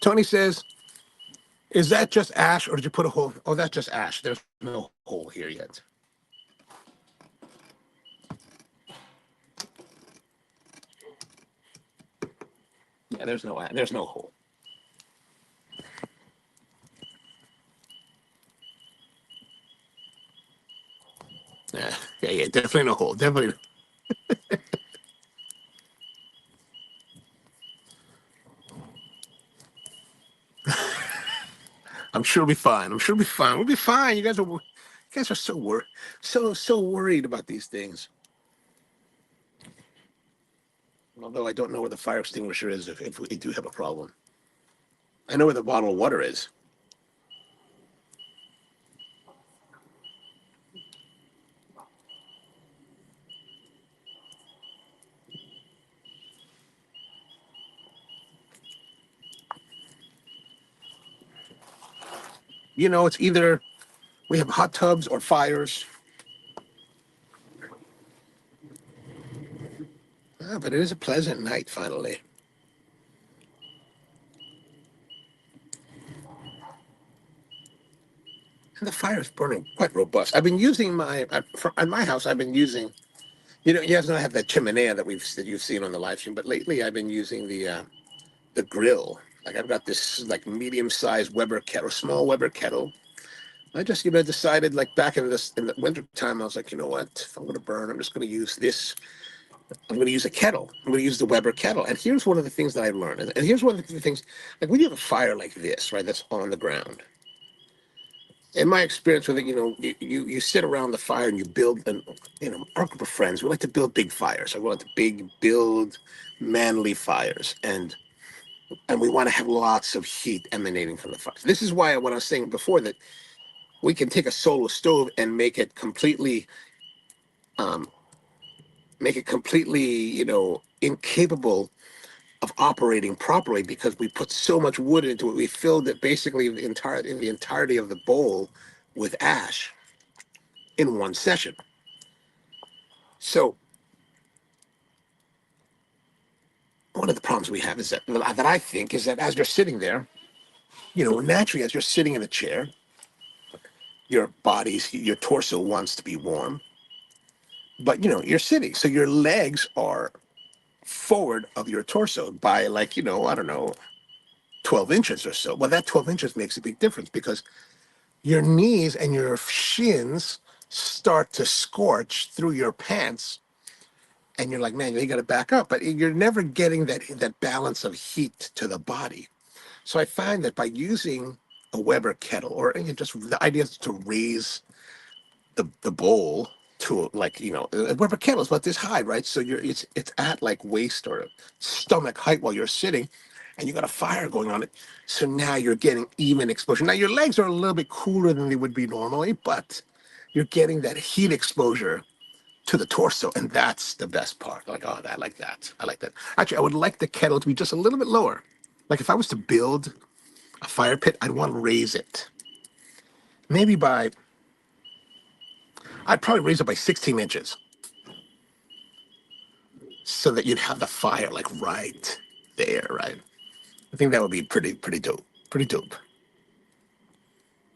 Tony says, "Is that just ash, or did you put a hole?" Oh, that's just ash. There's no hole here yet. Yeah, there's no hole. Yeah, definitely no hole. Definitely. I'm sure we'll be fine. I'm sure we'll be fine. We'll be fine. You guys are so worried about these things. Although I don't know where the fire extinguisher is if we do have a problem. I know where the bottle of water is. it's either we have hot tubs or fires. But it is a pleasant night finally. And the fire is burning quite robust. I've been using at my house, I've been using, you guys don't have that chimenea that you've seen on the live stream, but lately I've been using the grill. Like I've got this like medium-sized Weber kettle, small Weber kettle. I just, decided like back in the winter time, I was like, you know what? If I'm going to burn, I'm just going to use this. I'm going to use a kettle. I'm going to use the Weber kettle. And here's one of the things that I've learned. And here's one of the things, like when you have a fire like this, right, that's on the ground. In my experience with it, you sit around the fire and you build, our group of friends, we like to build big fires. So we like to build manly fires. And we want to have lots of heat emanating from the fires. This is why what I was saying before, that we can take a solo stove and um, make it completely, incapable of operating properly because we put so much wood into it. We filled it basically in the entirety of the bowl with ash in one session. So one of the problems we have is that I think is that as you're sitting there, naturally as you're sitting in a chair, your torso wants to be warm, but you're sitting, so your legs are forward of your torso by like, I don't know, 12 inches or so. Well, that 12 inches makes a big difference because your knees and your shins start to scorch through your pants. And you're like, man, you got to back up. But you're never getting that balance of heat to the body. So I find that by using a Weber kettle, or just the idea is to raise the bowl to like, a Weber kettle is about this high, right? So it's at like waist or stomach height while you're sitting, and you got a fire going on it. So now you're getting even exposure. Now your legs are a little bit cooler than they would be normally, but you're getting that heat exposure to the torso, and that's the best part. Like, oh, I like that. I like that. Actually, I would like the kettle to be just a little bit lower. Like if I was to build a fire pit, I'd want to raise it. Maybe I'd probably raise it by 16 inches so that you'd have the fire like right there, right? I think that would be pretty dope. Pretty dope.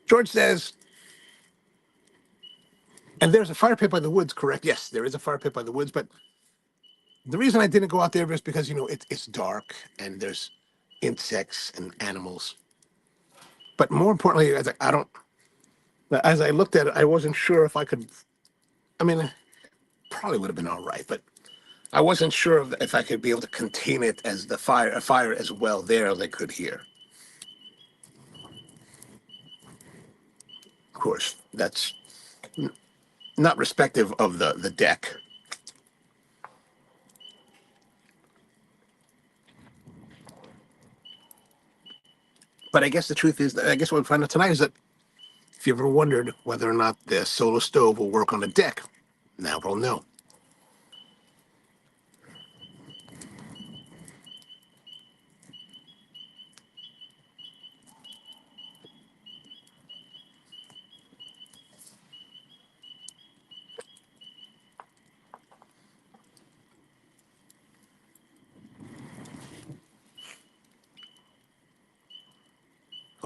George says, and there's a fire pit by the woods, correct? Yes, there is a fire pit by the woods, but the reason I didn't go out there is because, it's dark and there's insects and animals. But more importantly, as I looked at it, I wasn't sure if I could, I mean, probably would have been all right, but I wasn't sure if I could be able to contain it as a fire as well there as I could here. Of course, that's not respective of the deck. But I guess the truth is, I guess what we find out tonight is that if you ever wondered whether or not the solo stove will work on the deck, now we'll know.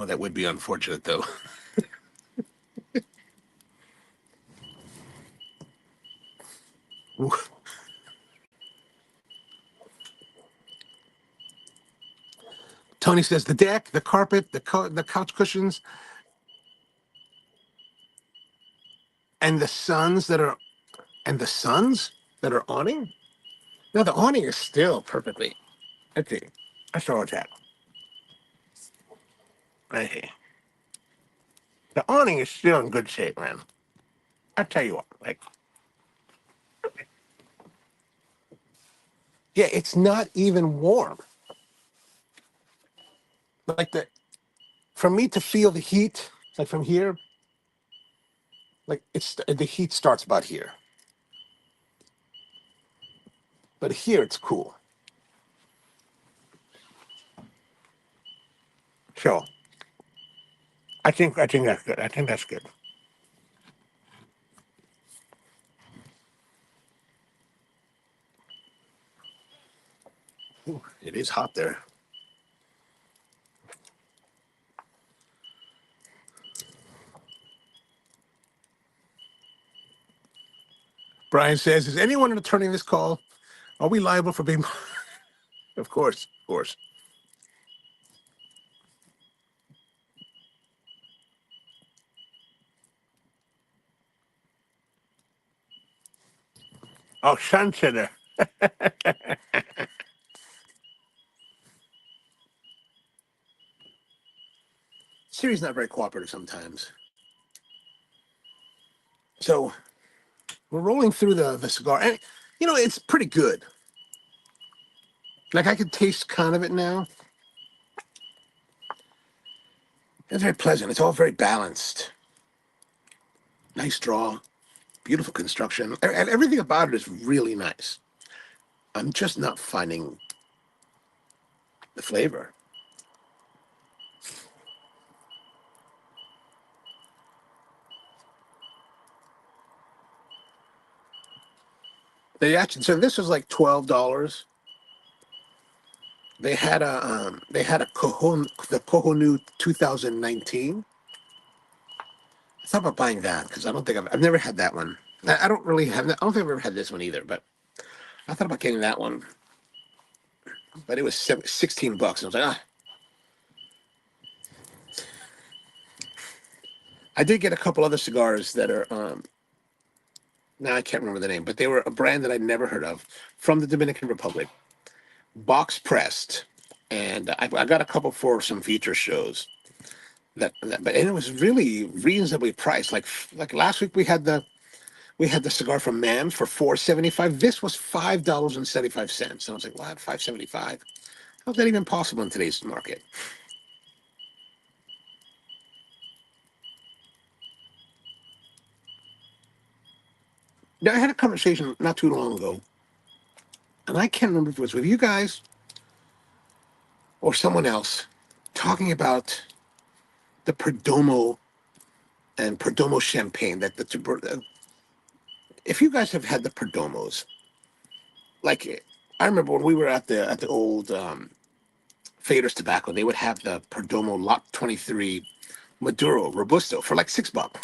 Oh, that would be unfortunate, though. Tony says the deck, the carpet, the couch cushions, and the suns that are awning. No, the awning is still perfectly. Okay, I saw that. Right here. The awning is still in good shape, man. I tell you what, like, yeah, it's not even warm. Like for me to feel the heat, like from here, like the heat starts about here, but here it's cool. So I think that's good. I think that's good. Ooh, it is hot there. Brian says, "Is anyone returning this call? Are we liable for being?" Of course, of course. Oh, Sunsetter. Siri's not very cooperative sometimes. So we're rolling through the cigar, and it's pretty good. Like I can taste kind of it now. It's very pleasant. It's all very balanced. Nice draw, beautiful construction, and everything about it is really nice. I'm just not finding the flavor. They actually, so this was like $12. They had a the Kohonu 2019. I thought about buying that because I don't think I've never had that one. I don't really have. I don't think I've ever had this one either. But I thought about getting that one. But it was $16. And I was like, ah. I did get a couple other cigars that are now I can't remember the name, but they were a brand that I'd never heard of from the Dominican Republic, box pressed, and I got a couple for some feature shows. But and it was really reasonably priced. Like last week we had the cigar from Mams for $4.75. This was $5.75. And I was like, what? $5.75? How's that even possible in today's market? Now, I had a conversation not too long ago, and I can't remember if it was with you guys or someone else, talking about the Perdomo and Perdomo champagne. If you guys have had the Perdomos, like I remember when we were at the old Faders Tobacco, they would have the Perdomo Lot 23 Maduro Robusto for like $6.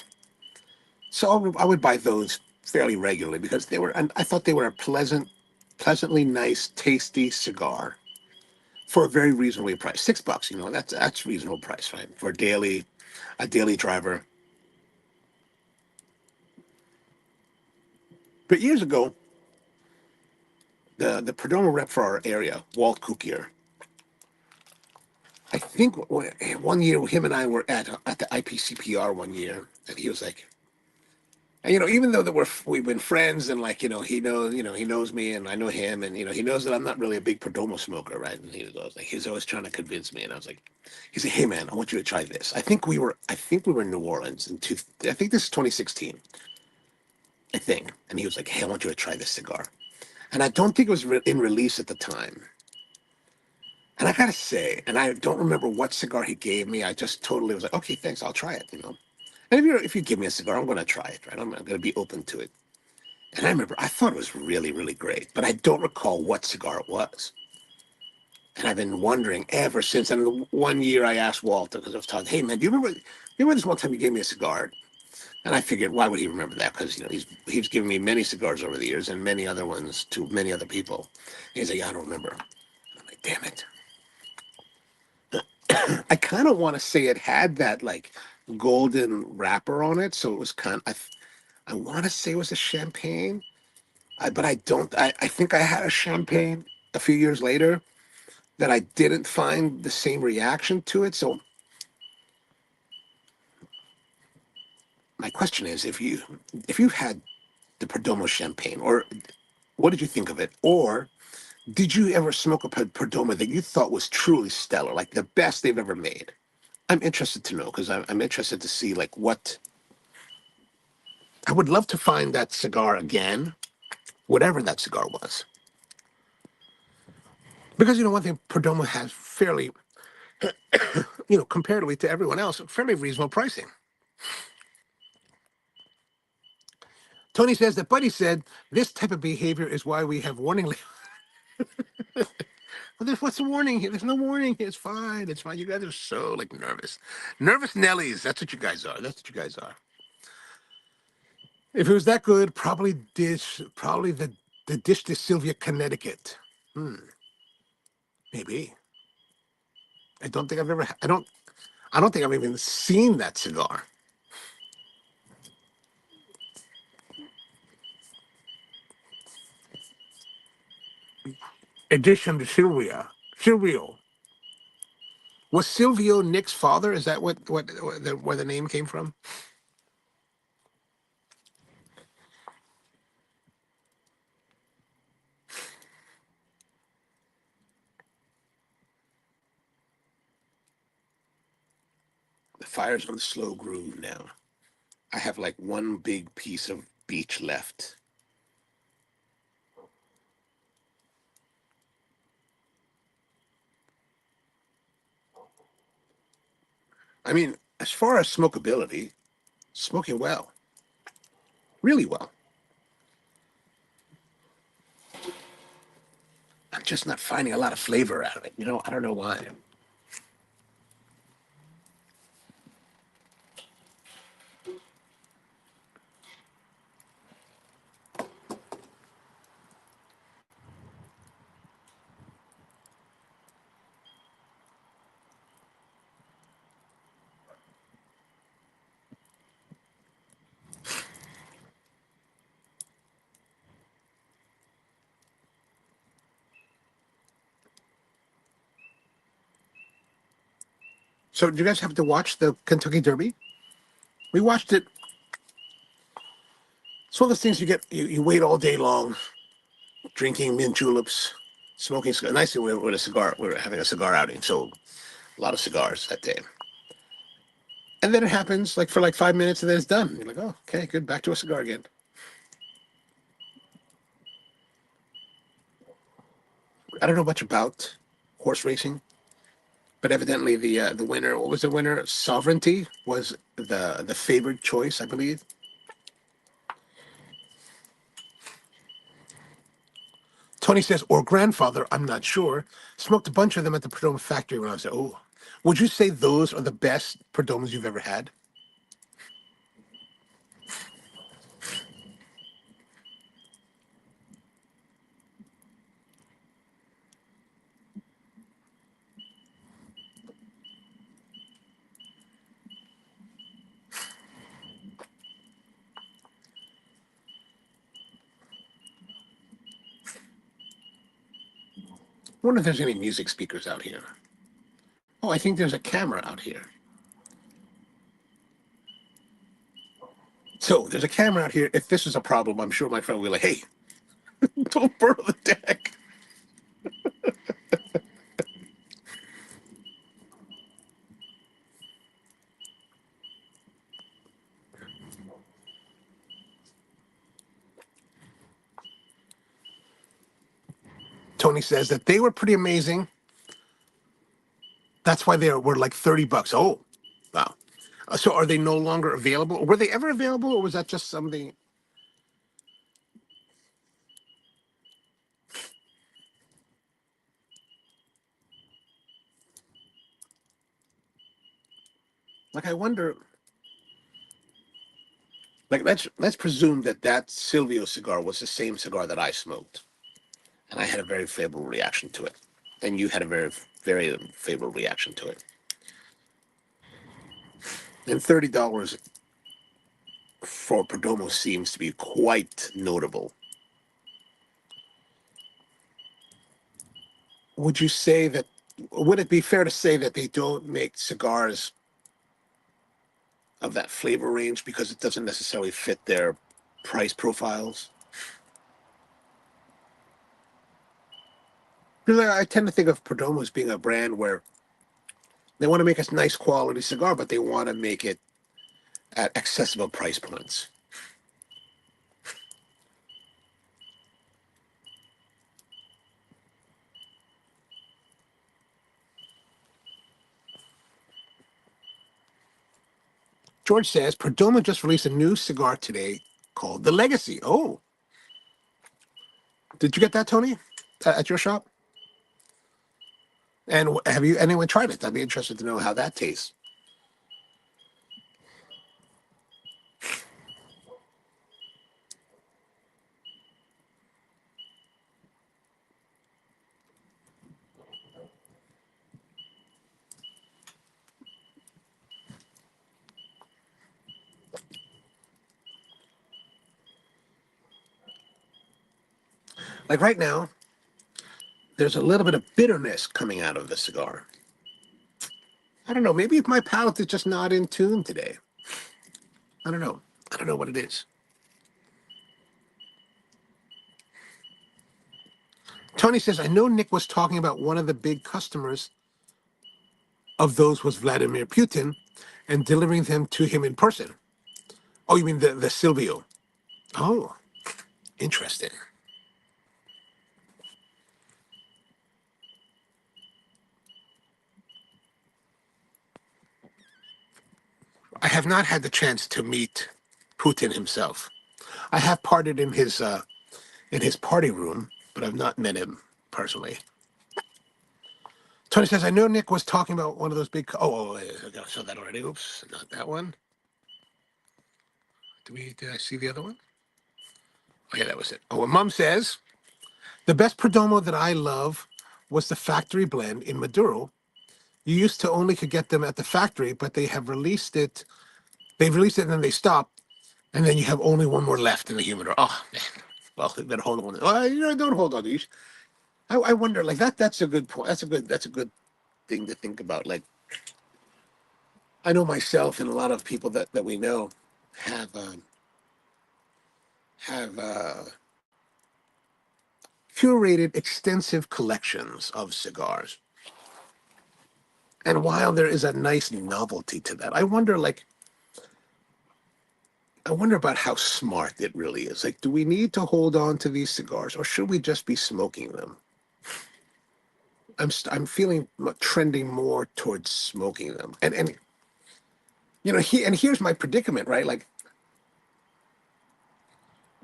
So I would buy those fairly regularly because and I thought they were a pleasantly nice, tasty cigar for a very reasonably priced. $6, that's reasonable price, right? For a daily driver. But years ago, the Perdomo rep for our area, Walt Cookier, I think one year him and I were at the IPCPR one year, and he was like, and, even though that we've been friends, and like he knows me and I know him, and he knows that I'm not really a big Perdomo smoker, right? And he's always trying to convince me, and I was like, he's like, hey man, I want you to try this. I think we were in New Orleans I think this is 2016, I think, and he was like, hey, I want you to try this cigar, and I don't think it was in release at the time. And I gotta say, and I don't remember what cigar he gave me. I just totally was like, okay, thanks, I'll try it. And if you give me a cigar, I'm gonna try it, right? I'm gonna be open to it. And I remember I thought it was really, really great, but I don't recall what cigar it was. And I've been wondering ever since. And one year I asked Walter because I was talking, hey man, do you remember this one time you gave me a cigar? And I figured, why would he remember that? Because he's given me many cigars over the years and many other ones to many other people. And he's like, yeah, I don't remember. And I'm like, damn it. I kind of want to say it had that like golden wrapper on it, so it was I want to say it was a champagne, but I don't. I think I had a champagne a few years later that I didn't find the same reaction to it. So my question is, if you had the Perdomo champagne, or what did you think of it, or did you ever smoke a Perdomo that you thought was truly stellar, like the best they've ever made? I'm interested to know because I'm interested to see like what I would love to find that cigar again, whatever that cigar was. Because one thing Perdomo has fairly comparatively to everyone else, fairly reasonable pricing. Tony says that Buddy said this type of behavior is why we have warning labels. Well, what's the warning here? There's no warning here. It's fine. It's fine. You guys are so like nervous. Nervous Nellies. That's what you guys are. That's what you guys are. If it was that good, probably the dish to Sylvia, Connecticut. Maybe. I don't think I've ever I don't think I've even seen that cigar. Edition to Sylvia. Silvio. Was Silvio Nick's father? Is that where the name came from? The fire's on the slow groove now. I have like one big piece of beach left. I mean, as far as smokability, smoking well. Really well. I'm just not finding a lot of flavor out of it. I don't know why. So, do you guys have to watch the Kentucky Derby? We watched it. It's one of those things you wait all day long, drinking mint juleps, smoking cigar. Nicely, with a cigar. We were having a cigar outing, so a lot of cigars that day. And then it happens like for like 5 minutes, and then it's done. You're like, oh, okay, good, back to a cigar again. I don't know much about horse racing, but evidently the winner, what was the winner? Sovereignty was the favored choice, I believe. Tony says, or grandfather, I'm not sure. Smoked a bunch of them at the Perdomo factory when I was there. Oh, would you say those are the best Perdomos you've ever had? I wonder if there's any music speakers out here. Oh, I think there's a camera out here. So there's a camera out here. If this is a problem, I'm sure my friend will be like, hey, don't burn the deck. Tony says that they were pretty amazing. That's why they were like $30. Oh, wow. So are they no longer available? Were they ever available, or was that just something? Like, I wonder. Like, let's presume that Silvio cigar was the same cigar that I smoked, and I had a very favorable reaction to it, and you had a very favorable reaction to it. And $30 for Perdomo seems to be quite notable. Would you say that? Would it be fair to say that they don't make cigars of that flavor range because it doesn't necessarily fit their price profiles? Because I tend to think of Perdomo as being a brand where they want to make a nice quality cigar, but they want to make it at accessible price points. George says, Perdomo just released a new cigar today called The Legacy. Oh, did you get that, Tony, at your shop? And have you anyone tried it? I'd be interested to know how that tastes. Like right now, there's a little bit of bitterness coming out of the cigar. I don't know. Maybe my palate is just not in tune today. I don't know. I don't know what it is. Tony says, I know Nick was talking about one of the big customers of those was Vladimir Putin and delivering them to him in person. Oh, you mean the Silvio? Oh, interesting. I have not had the chance to meet Putin himself. I have parted in his party room, but I've not met him personally. Tony says, I know Nick was talking about one of those big. I saw that already. Oops, not that one. Did I see the other one? Oh, yeah, that was it. Oh, and Mom says, the best Perdomo that I love was the factory blend in Maduro. You used to only could get them at the factory, but they have released it. They've released it and then they stopped. And then you have only one more left in the humidor. Oh, man. Well, they better hold on. Well, don't hold on to these. I wonder, like that's a good point. That's a good thing to think about. Like, I know myself and a lot of people that we know have have curated extensive collections of cigars. And while there is a nice novelty to that, I wonder about how smart it really is. Like, do we need to hold on to these cigars, or should we just be smoking them? I'm feeling trending more towards smoking them, and here's my predicament, right? Like,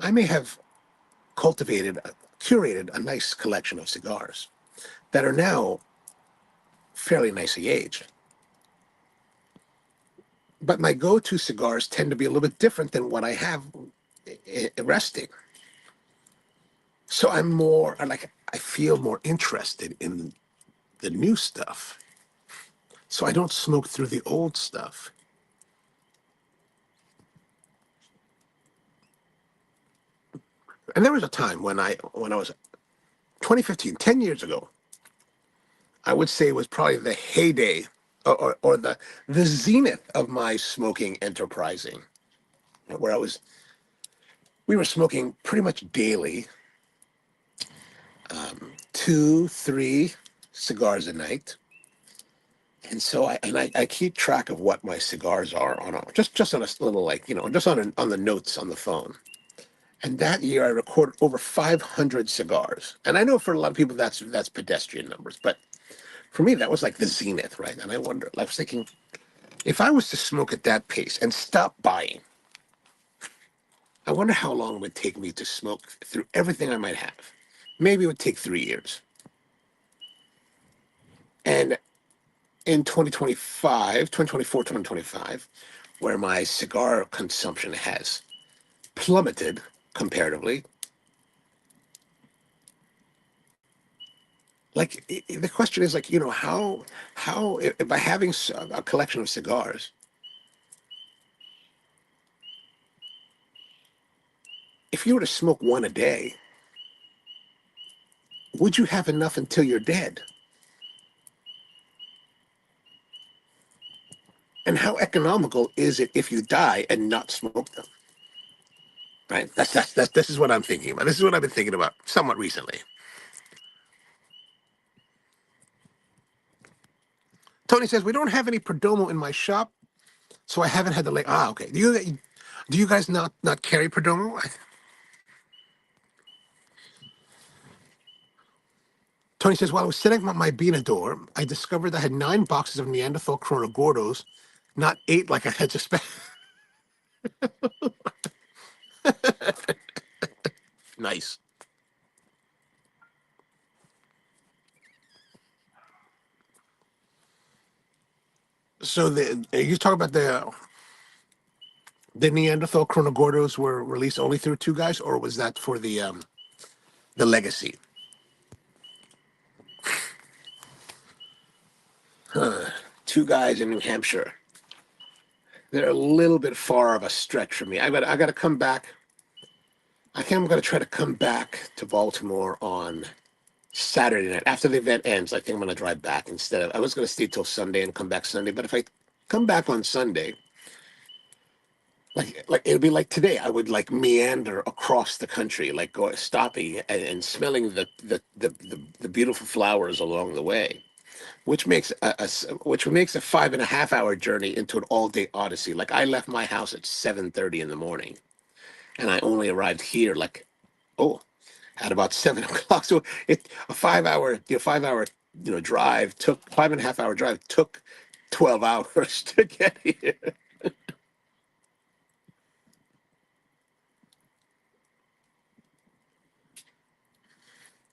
I may have curated a nice collection of cigars that are now fairly nicely aged. But my go-to cigars tend to be a little bit different than what I have resting. So I feel more interested in the new stuff. So I don't smoke through the old stuff. And there was a time when I was 2015, 10 years ago, I would say it was probably the heyday or the zenith of my smoking enterprising, where we were smoking pretty much daily, 2, 3 cigars a night. And so I keep track of what my cigars are just on a little, like, just on the notes on the phone. And that year I recorded over 500 cigars. And I know for a lot of people that's pedestrian numbers, but for me that was like the zenith, right? And I was thinking, if I was to smoke at that pace and stop buying, I wonder how long it would take me to smoke through everything I might have. Maybe it would take 3 years. And in 2024, 2025, where my cigar consumption has plummeted comparatively, like the question is, like, how by having a collection of cigars, if you were to smoke one a day, would you have enough until you're dead? And how economical is it if you die and not smoke them? Right. This is what I'm thinking about. This is what I've been thinking about somewhat recently. Tony says, we don't have any Perdomo in my shop, so I haven't had the late. Ah, okay. Do you guys not carry Perdomo? Tony says, while I was setting up my Beanador, I discovered I had 9 boxes of Neanderthal Corona Gordos, not 8 like I had suspected. Nice. So you talk about the Neanderthal Chronogordos were released only through two guys, or was that for the legacy? Two guys in New Hampshire. They're a little bit far of a stretch for me. I got to come back. I think I'm going to try to come back to Baltimore on Saturday night after the event ends. I think I'm going to drive back instead of. I was going to stay till Sunday and come back Sunday, but if I come back on Sunday, like it'll be like today, I would like meander across the country, like go stopping and smelling the beautiful flowers along the way, which makes which makes a 5.5 hour journey into an all day odyssey. Like I left my house at 7:30 in the morning, and I only arrived here like oh at about 7 o'clock. So it a 5 hour 5 hour drive took 5.5 hour drive took 12 hours to get here.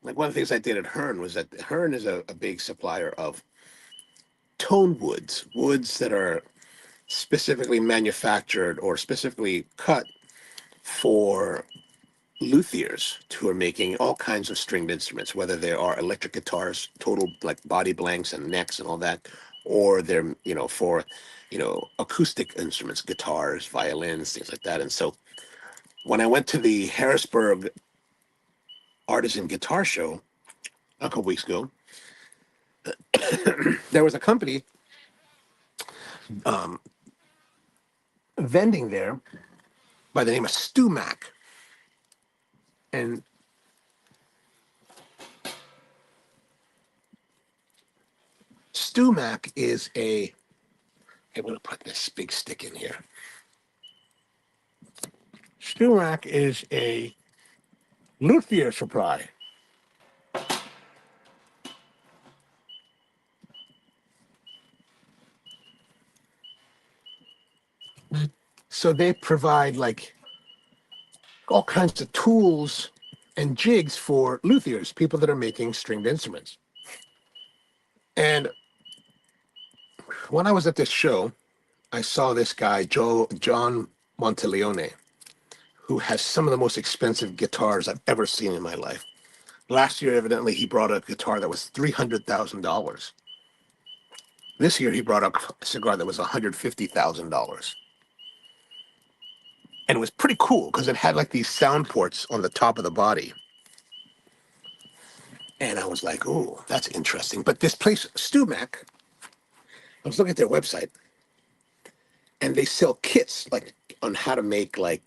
Like one of the things I did at Hearn was that Hearn is a big supplier of tone woods that are specifically manufactured or specifically cut for luthiers who are making all kinds of stringed instruments, whether they are electric guitars, total like body blanks and necks and all that, or they're for acoustic instruments, guitars, violins, things like that. And so when I went to the Harrisburg Artisan Guitar Show a couple weeks ago, there was a company um, vending there by the name of Stumac. And Stumac is I'm going to put this big stick in here. Stumac is a luthier supply. So they provide like all kinds of tools and jigs for luthiers, people that are making stringed instruments. And when I was at this show, I saw this guy, John Monteleone, who has some of the most expensive guitars I've ever seen in my life. Last year, evidently, he brought a guitar that was $300,000. This year, he brought up a cigar that was $150,000. And it was pretty cool because it had like these sound ports on the top of the body. And I was like, oh, that's interesting. But this place, Stumac, I was looking at their website, and they sell kits like on how to make like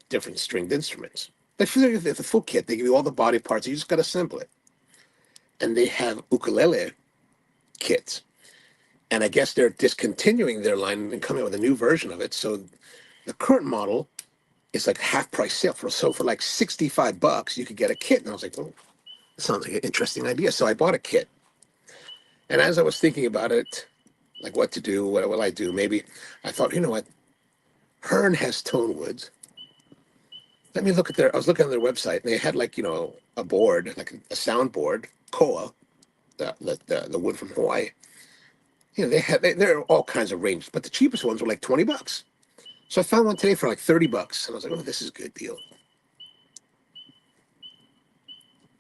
different stringed instruments. They feel the full kit. They give you all the body parts. You just got to assemble it. And they have ukulele kits. And I guess they're discontinuing their line and coming out with a new version of it. So the current model is like half price sale for like $65 you could get a kit. And I was like, oh, that sounds like an interesting idea. So I bought a kit. And as I was thinking about it, like what to do, what will I do? Maybe I thought, you know what? Hearn has tone woods. Let me look at I was looking on their website, and they had like, a board, like a sound board, koa, the wood from Hawaii. There are all kinds of ranges, but the cheapest ones were like $20. So I found one today for like $30. And I was like, oh, this is a good deal.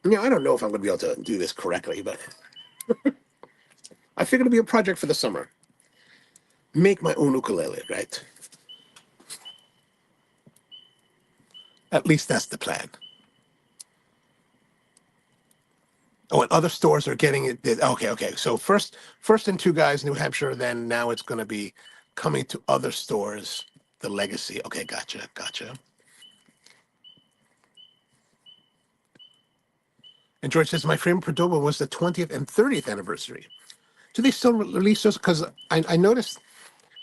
I don't know if I'm going to be able to do this correctly, but I figured it'd be a project for the summer. Make my own ukulele, right? At least that's the plan. Oh, and other stores are getting it. Okay. So first in Two Guys, New Hampshire. Then now it's going to be coming to other stores. The legacy. Okay, gotcha. And George says my favorite Cordoba was the 20th and 30th anniversary. Do they still release those? Because I noticed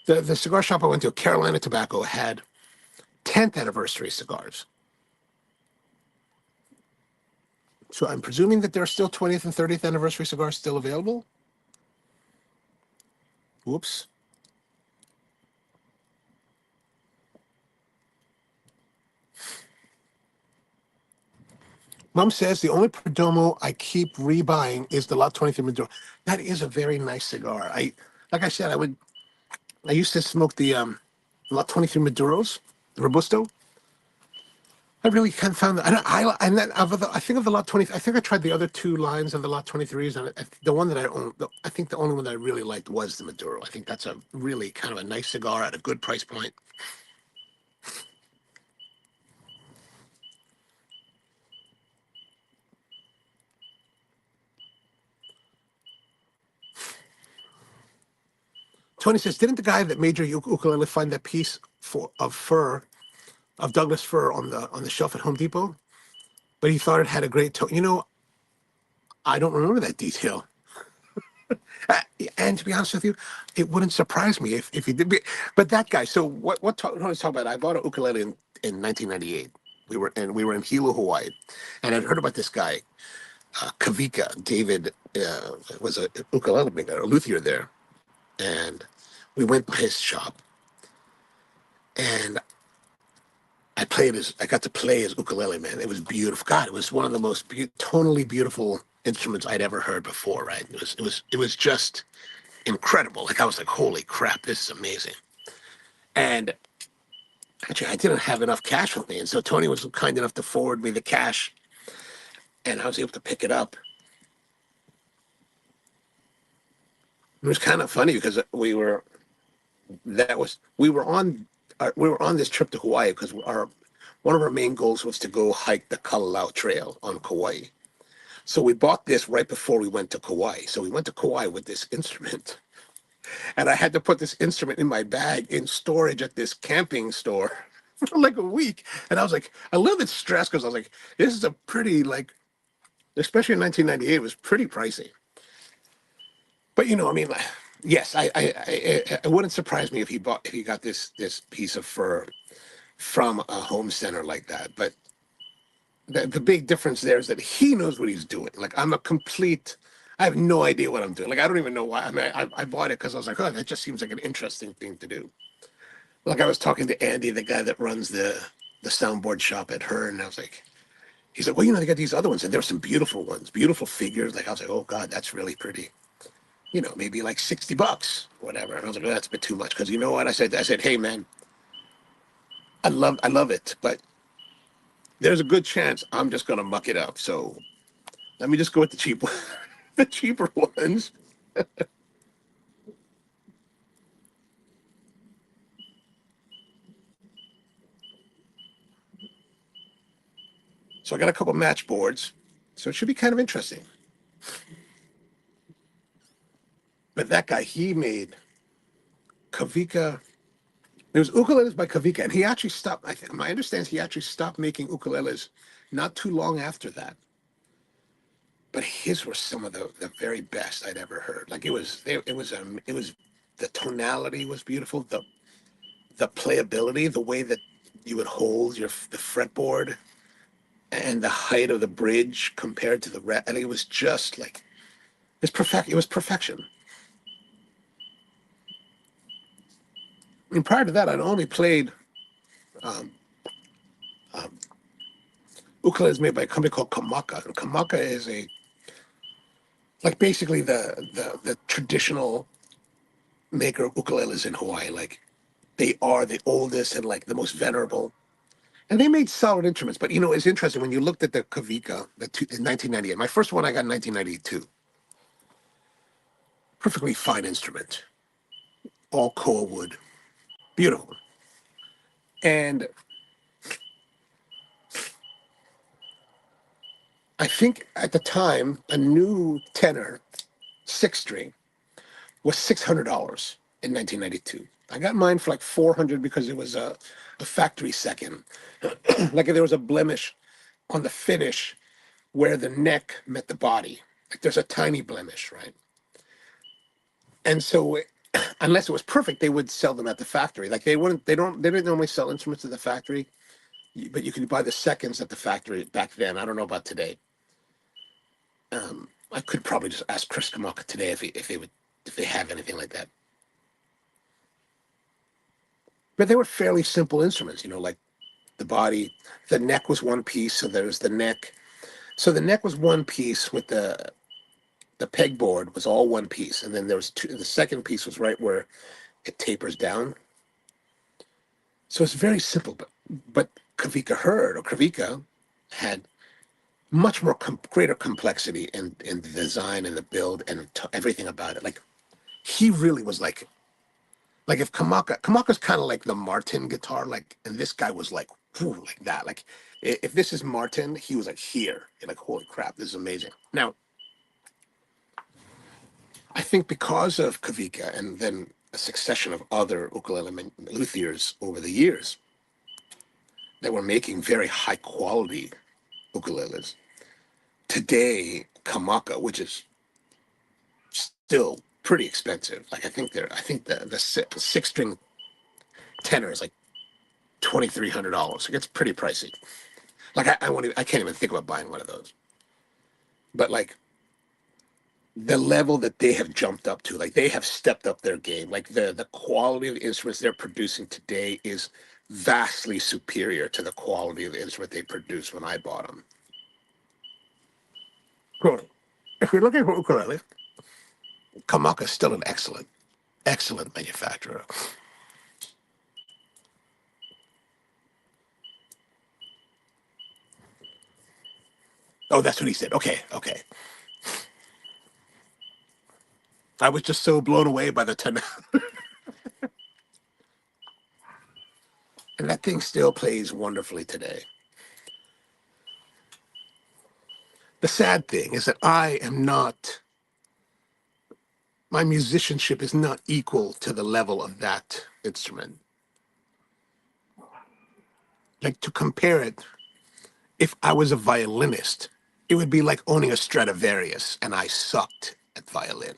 the cigar shop I went to, Carolina Tobacco, had 10th anniversary cigars. So I'm presuming that there are still 20th and 30th anniversary cigars still available. Whoops. Mom says the only Perdomo I keep rebuying is the Lot 23 Maduro. That is a very nice cigar. Like I said, I used to smoke the Lot 23 Maduros, the Robusto. I really kind of found that. And then I think of the Lot 20. I think I tried the other two lines of the Lot 23s, and the one that I own, I think the only one that I really liked was the Maduro. I think that's a really kind of a nice cigar at a good price point. Tony says, didn't the guy that made your ukulele find that piece of fur, of Douglas fir on the shelf at Home Depot? But he thought it had a great tone. I don't remember that detail. Uh, and to be honest with you, it wouldn't surprise me if he did. But that guy. So what Tony's talking about? I bought an ukulele in 1998. We were in Hilo, Hawaii, and I'd heard about this guy, Kavika. David was a ukulele maker, a luthier there, and we went by his shop, and I got to play his ukulele, man. It was beautiful. God, it was one of the most tonally beautiful instruments I'd ever heard before. Right? It was just incredible. Like I was like, holy crap, this is amazing. And actually, I didn't have enough cash with me, and so Tony was kind enough to forward me the cash, and I was able to pick it up. It was kind of funny because we were on this trip to Hawaii because our one of our main goals was to go hike the Kalalau Trail on Kauai. So we bought this right before we went to Kauai. So we went to Kauai with this instrument, and I had to put this instrument in my bag in storage at this camping store for like a week. And I was like, a little bit stressed because I was like, this is a pretty like, especially in 1998, it was pretty pricey. But I mean, like, yes, it wouldn't surprise me if he got this piece of fur from a home center like that. But the big difference there is that he knows what he's doing. Like I have no idea what I'm doing. Like I don't even know why. I mean, I bought it because I was like, oh, that just seems like an interesting thing to do. Like I was talking to Andy, the guy that runs the soundboard shop at Hearn, and I was like, he's like, well, they got these other ones, and there's some beautiful ones, beautiful figures. Like I was like, oh God, that's really pretty. Maybe like $60, whatever. And I was like, oh, that's a bit too much because you know what? I said, hey man, I love it, but there's a good chance I'm just gonna muck it up. So let me just go with the cheap one, the cheaper ones. So I got a couple match boards. So it should be kind of interesting. But that guy, he made Kavika. There was ukuleles by Kavika, and he actually stopped. I think my understanding is he actually stopped making ukuleles not too long after that. But his were some of the very best I'd ever heard. Like it was the tonality was beautiful. The playability, the way that you would hold the fretboard and the height of the bridge compared to the rest. I think it was just like It was perfection. I mean, prior to that, I'd only played um, um, ukuleles made by a company called Kamaka. And Kamaka is like basically the traditional maker of ukuleles in Hawaii. Like they are the oldest and like the most venerable. And they made solid instruments. But it's interesting when you looked at the Kavika, in 1998. My first one I got in 1992. Perfectly fine instrument, all koa wood, beautiful. And I think at the time, a new tenor, six string, was $600 in 1992. I got mine for like 400 because it was a factory second. Like there was a blemish on the finish where the neck met the body. Like there's a tiny blemish, right? And so unless it was perfect, they would sell them at the factory. Like they didn't normally sell instruments at the factory, but you could buy the seconds at the factory back then. I don't know about today. I could probably just ask Chris Kamaka today if they have anything like that. But they were fairly simple instruments, like the body, the neck was one piece, so there was the neck. So the neck was one piece with the pegboard was all one piece, and then there was two. The second piece was right where it tapers down. So it's very simple, but Kavika had much more greater complexity in the design and the build and everything about it. Like he really was like if Kamaka's kind of like the Martin guitar, like, and this guy was like whew, like that. Like if this is Martin, he was like here. You're like, holy crap, this is amazing. Now I think because of Kavika and then a succession of other ukulele luthiers over the years that were making very high quality ukuleles. Today, Kamaka, which is still pretty expensive, like I think the six string tenor is like $2,300. Like it's pretty pricey. Like I can't even think about buying one of those. But like the level that they have jumped up to, like they have stepped up their game. Like the quality of the instruments they're producing today is vastly superior to the quality of the instrument they produced when I bought them. Cool. If you're looking for ukulele, Kamaka is still an excellent manufacturer. Oh, that's what he said. Okay, okay. I was just so blown away by the 10. And that thing still plays wonderfully today. The sad thing is that my musicianship is not equal to the level of that instrument. Like to compare it, if I was a violinist, it would be like owning a Stradivarius and I sucked at violin.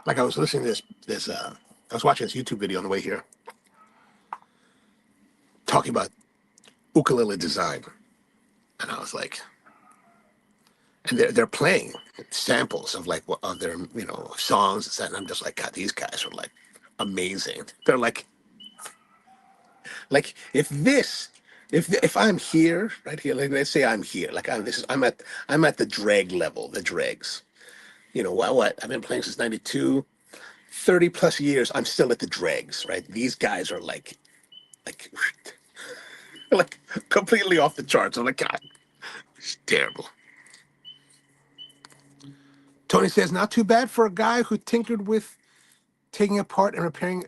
Like I was listening to I was watching this YouTube video on the way here talking about ukulele design. And I was like, and they're playing samples of like what other songs and I'm just like, God, these guys are like amazing. They're like if I'm here right here, like let's say I'm here, like I'm at the drag level, the dregs. What I've been playing since 92, 30 plus years. I'm still at the dregs, right? These guys are like like completely off the charts. I'm like, God, it's terrible. Tony says, not too bad for a guy who tinkered with taking apart and repairing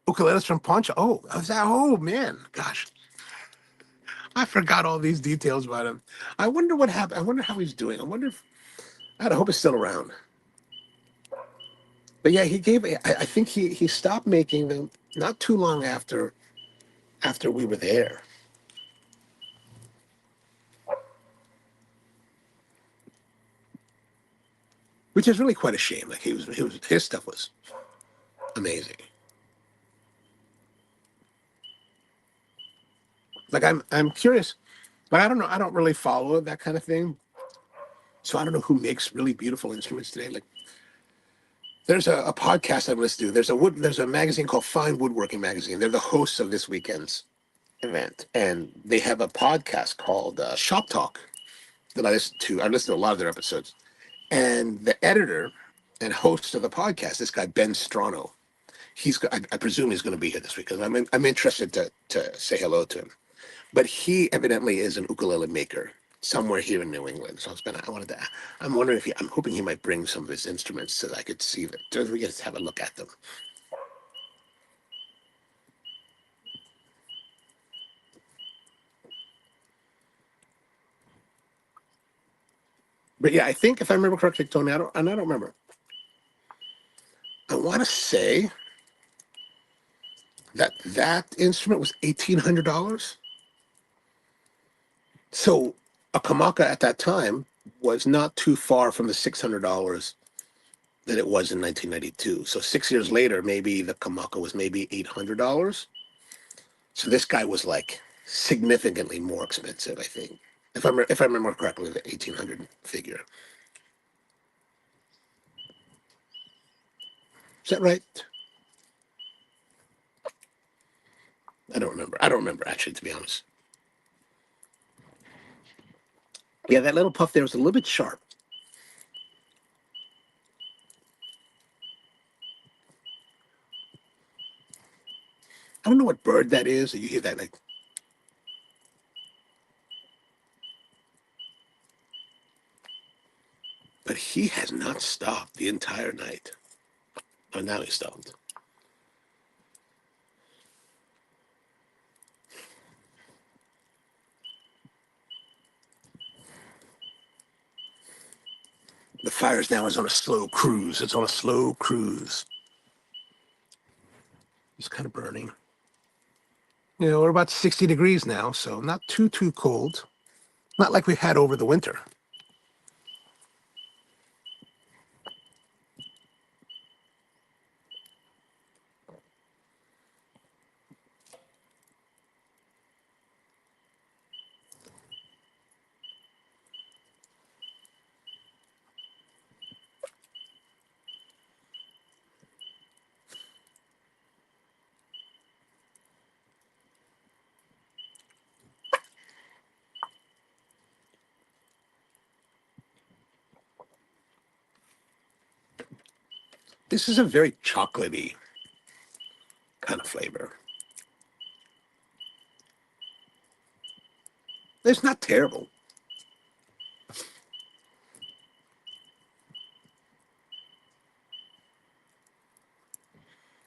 ukuleles from Poncho. Oh, was that? Oh man, gosh, I forgot all these details about him. I wonder what happened. I wonder how he's doing. I wonder if I hope he's still around. But yeah, he gave. I think he stopped making them not too long after we were there. Which is really quite a shame. Like his stuff was amazing. Like I'm curious, but I don't know. I don't really follow that kind of thing, so I don't know who makes really beautiful instruments today. Like there's a podcast I listen to. There's a magazine called Fine Woodworking Magazine. They're the hosts of this weekend's event, and they have a podcast called Shop Talk that I listen to. I listen to a lot of their episodes, and the editor and host of the podcast, this guy Ben Strano, I presume he's going to be here this week because I'm interested to say hello to him. But he evidently is an ukulele maker somewhere here in New England. So I'm wondering if I'm hoping he might bring some of his instruments so that I could see them. So we get to have a look at them. But yeah, I think if I remember correctly, Tony, I don't remember. I want to say that instrument was $1,800. So a Kamaka at that time was not too far from the $600 that it was in 1992. So 6 years later, maybe the Kamaka was maybe $800. So this guy was like significantly more expensive, I think. If I remember correctly, the 1,800 figure. Is that right? I don't remember. I don't remember, actually, to be honest. Yeah, that little puff there was a little bit sharp. I don't know what bird that is. You hear that, like, but he has not stopped the entire night. Oh, now he stopped. The fires now is on a slow cruise. It's on a slow cruise. It's kind of burning. You know, we're about 60 degrees now, so not too cold. Not like we've had over the winter. This is a very chocolatey kind of flavor. It's not terrible.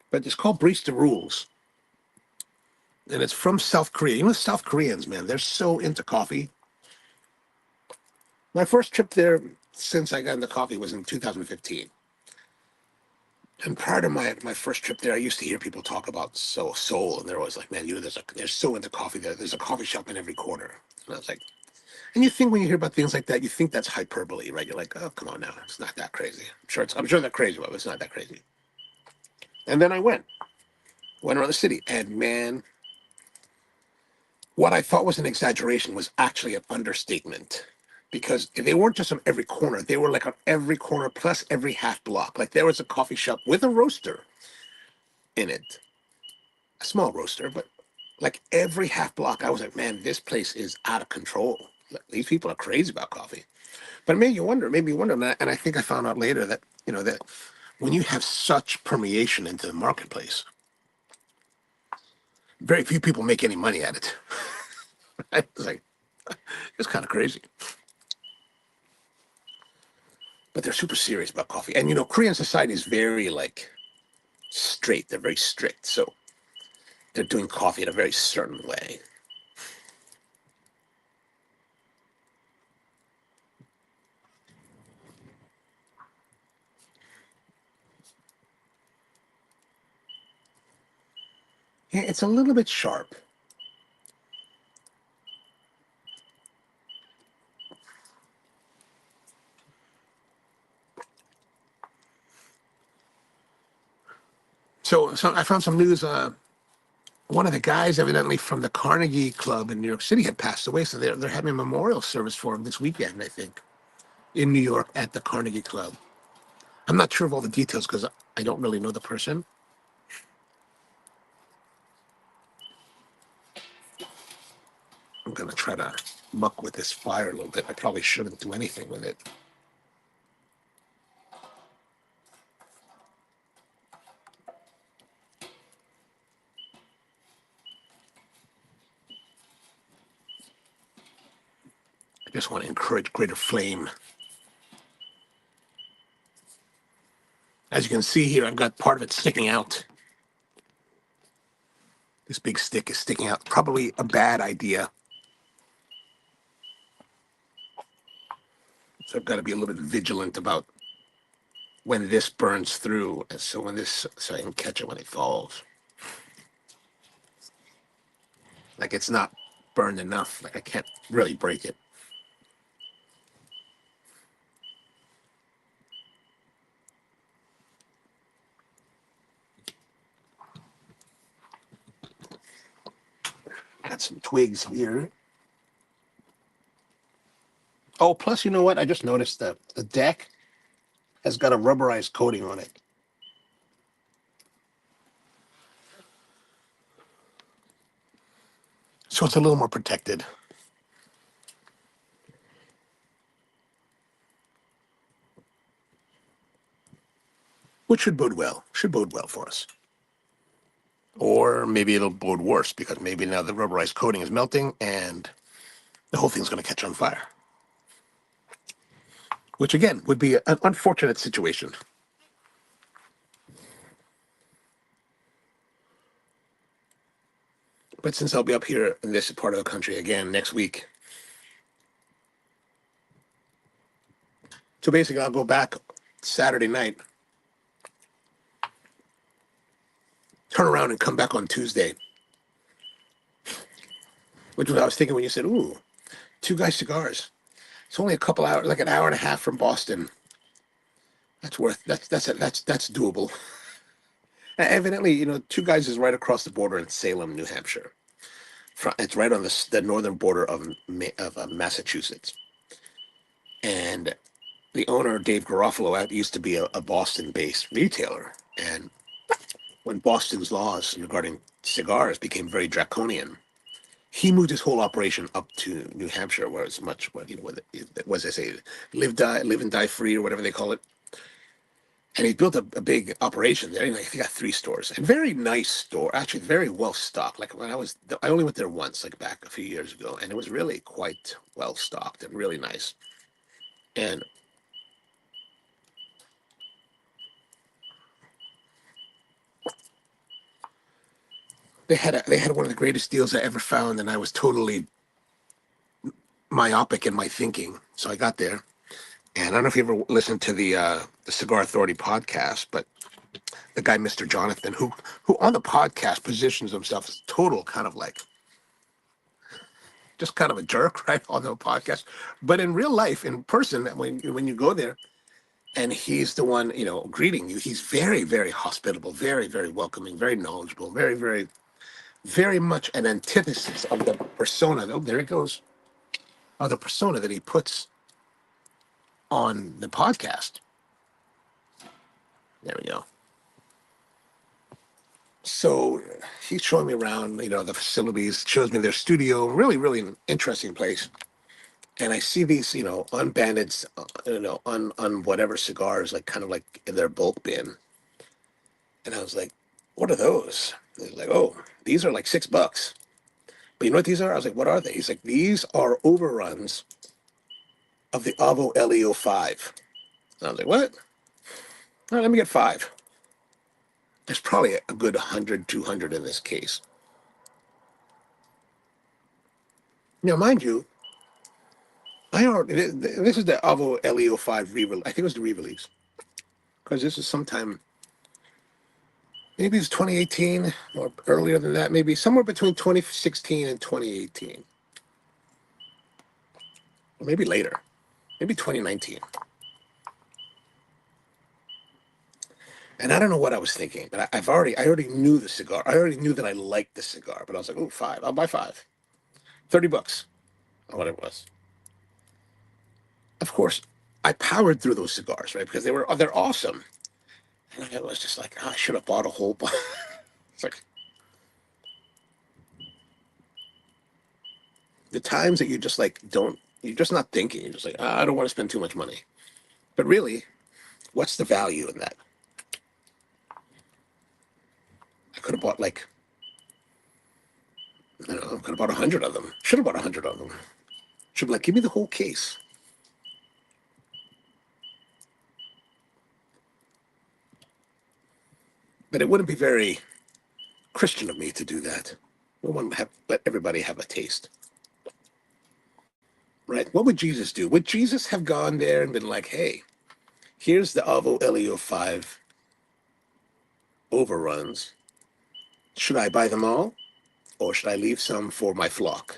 But it's called Barista Rules. And it's from South Korea. You know, South Koreans, man, they're so into coffee. My first trip there since I got into coffee was in 2015. And prior to my first trip there, I used to hear people talk about Seoul, and they're always like, "Man, you know, they're so into coffee there. There's a coffee shop in every corner." And I was like, and you think when you hear about things like that, you think that's hyperbole, right? You're like, "Oh, come on now, it's not that crazy." I'm sure they're crazy, but it's not that crazy. And then I went around the city, and man, what I thought was an exaggeration was actually an understatement. Because they weren't just on every corner, they were like on every corner plus every half block. Like there was a coffee shop with a roaster in it, a small roaster, but like every half block, I was like, man, this place is out of control. Like, these people are crazy about coffee. But it made me wonder, and I think I found out later that, you know, that when you have such permeation into the marketplace, very few people make any money at it. I was like, it's kind of crazy. But they're super serious about coffee. And, you know, Korean society is very, like, straight. They're very strict. So they're doing coffee in a very certain way. Yeah, it's a little bit sharp. So I found some news. One of the guys, evidently from the Carnegie Club in New York City, had passed away. So they're having a memorial service for him this weekend, I think, in New York at the Carnegie Club. I'm not sure of all the details because I don't really know the person. I'm going to try to muck with this fire a little bit. I probably shouldn't do anything with it. I just want to encourage greater flame. As you can see here, I've got part of it sticking out. This big stick is sticking out. Probably a bad idea. So I've got to be a little bit vigilant about when this burns through. So so I can catch it when it falls. Like it's not burned enough. Like I can't really break it. Got some twigs here. Oh, plus, you know what? I just noticed that the deck has got a rubberized coating on it. So it's a little more protected, which should bode well. Should bode well for us. Or maybe it'll bode worse because maybe now the rubberized coating is melting and the whole thing's going to catch on fire. Which again would be an unfortunate situation. But since I'll be up here in this part of the country again next week, so basically I'll go back Saturday night, turn around and come back on Tuesday. Which was I was thinking when you said, "Ooh, Two Guys Cigars." It's only a couple hours, like an hour and a half from Boston. That's doable. Evidently, Two Guys is right across the border in Salem, New Hampshire. It's right on the northern border of Massachusetts. And the owner, Dave Garofalo, used to be a Boston-based retailer. And when Boston's laws regarding cigars became very draconian, he moved his whole operation up to New Hampshire, where it's much, what was they say, live and die free, or whatever they call it. And he built a big operation there. He got 3 stores, and very nice store, actually very well stocked. Like when I only went there once, like back a few years ago, and it was really quite well stocked and really nice. And they had one of the greatest deals I ever found, and I was totally myopic in my thinking. So I got there, and I don't know if you ever listened to the Cigar Authority podcast, but the guy, Mr. Jonathan, who on the podcast positions himself as total kind of like just kind of a jerk, right, on the podcast. But in real life, in person, when you go there, and he's the one, greeting you, he's very, very hospitable, very, very welcoming, very knowledgeable, very, very, very much an antithesis of the persona. Oh, there it goes. Of the persona that he puts on the podcast. There we go. So he's showing me around, the facilities, shows me their studio, really, really an interesting place. And I see these, unbanded, on whatever cigars, like kind of like in their bulk bin. And I was like, what are those? He's like, oh, these are like $6. But you know what these are? I was like, what are they? He's like, these are overruns of the Avo Leo 5. And I was like, what? All right, let me get 5. There's probably a good 100, 200 in this case. Now, mind you, this is the Avo Leo 5 re-release. I think it was the re-release. Because this is sometime, maybe it's 2018 or earlier than that, maybe somewhere between 2016 and 2018. Or maybe later, maybe 2019. And I don't know what I was thinking, but I already knew the cigar. I already knew that I liked the cigar, but I was like, oh, 5, I'll buy 5. $30, or what it was. Of course, I powered through those cigars, right? Because they're awesome. And I was just like, oh, I should have bought a whole bunch. It's like the times that you just like you're just not thinking. You're just like, I don't want to spend too much money. But really, what's the value in that? I could have bought like, I don't know, I could have bought 100 of them. Should have bought 100 of them. Should be like, give me the whole case. But it wouldn't be very Christian of me to do that. We want to let everybody have a taste. Right? What would Jesus do? Would Jesus have gone there and been like, hey, here's the Avo Leo 5 overruns. Should I buy them all? Or should I leave some for my flock?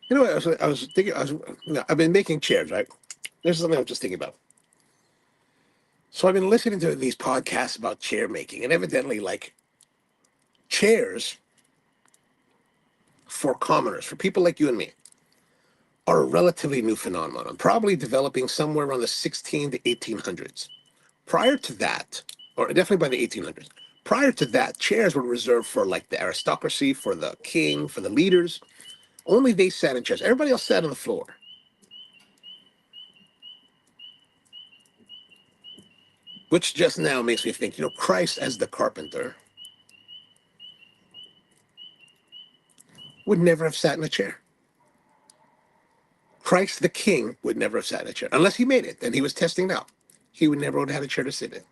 You know what? I was thinking. I've been making chairs, right? This is something I was just thinking about. So I've been listening to these podcasts about chair making, and evidently, like chairs for commoners, for people like you and me, are a relatively new phenomenon. Probably developing somewhere around the 16 to 1800s. Prior to that, or definitely by the 1800s, prior to that, chairs were reserved for like the aristocracy, for the king, for the leaders. Only they sat in chairs. Everybody else sat on the floor. Which just now makes me think, Christ as the carpenter would never have sat in a chair. Christ the king would never have sat in a chair, unless he made it and he was testing it out. He would never have had a chair to sit in.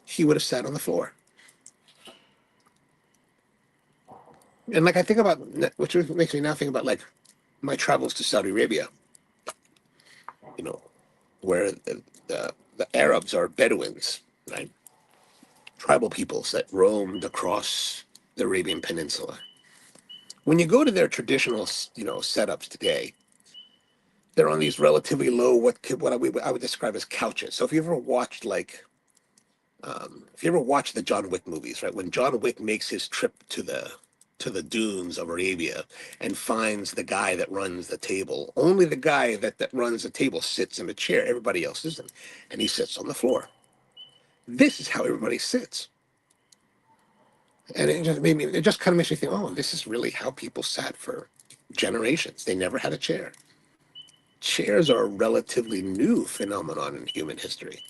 He would have sat on the floor. And like I think about, which makes me now think about like my travels to Saudi Arabia, where the Arabs are Bedouins, right? Tribal peoples that roamed across the Arabian Peninsula. When you go to their traditional, setups today, they're on these relatively low, what I would describe as couches. So if you ever watched the John Wick movies, right? When John Wick makes his trip to the dunes of Arabia and finds the guy that runs the table, only the guy that runs the table sits in a chair. Everybody else isn't, and he sits on the floor. This is how everybody sits. And it just kind of makes me think, oh, this is really how people sat for generations. They never had a chair. Chairs are a relatively new phenomenon in human history.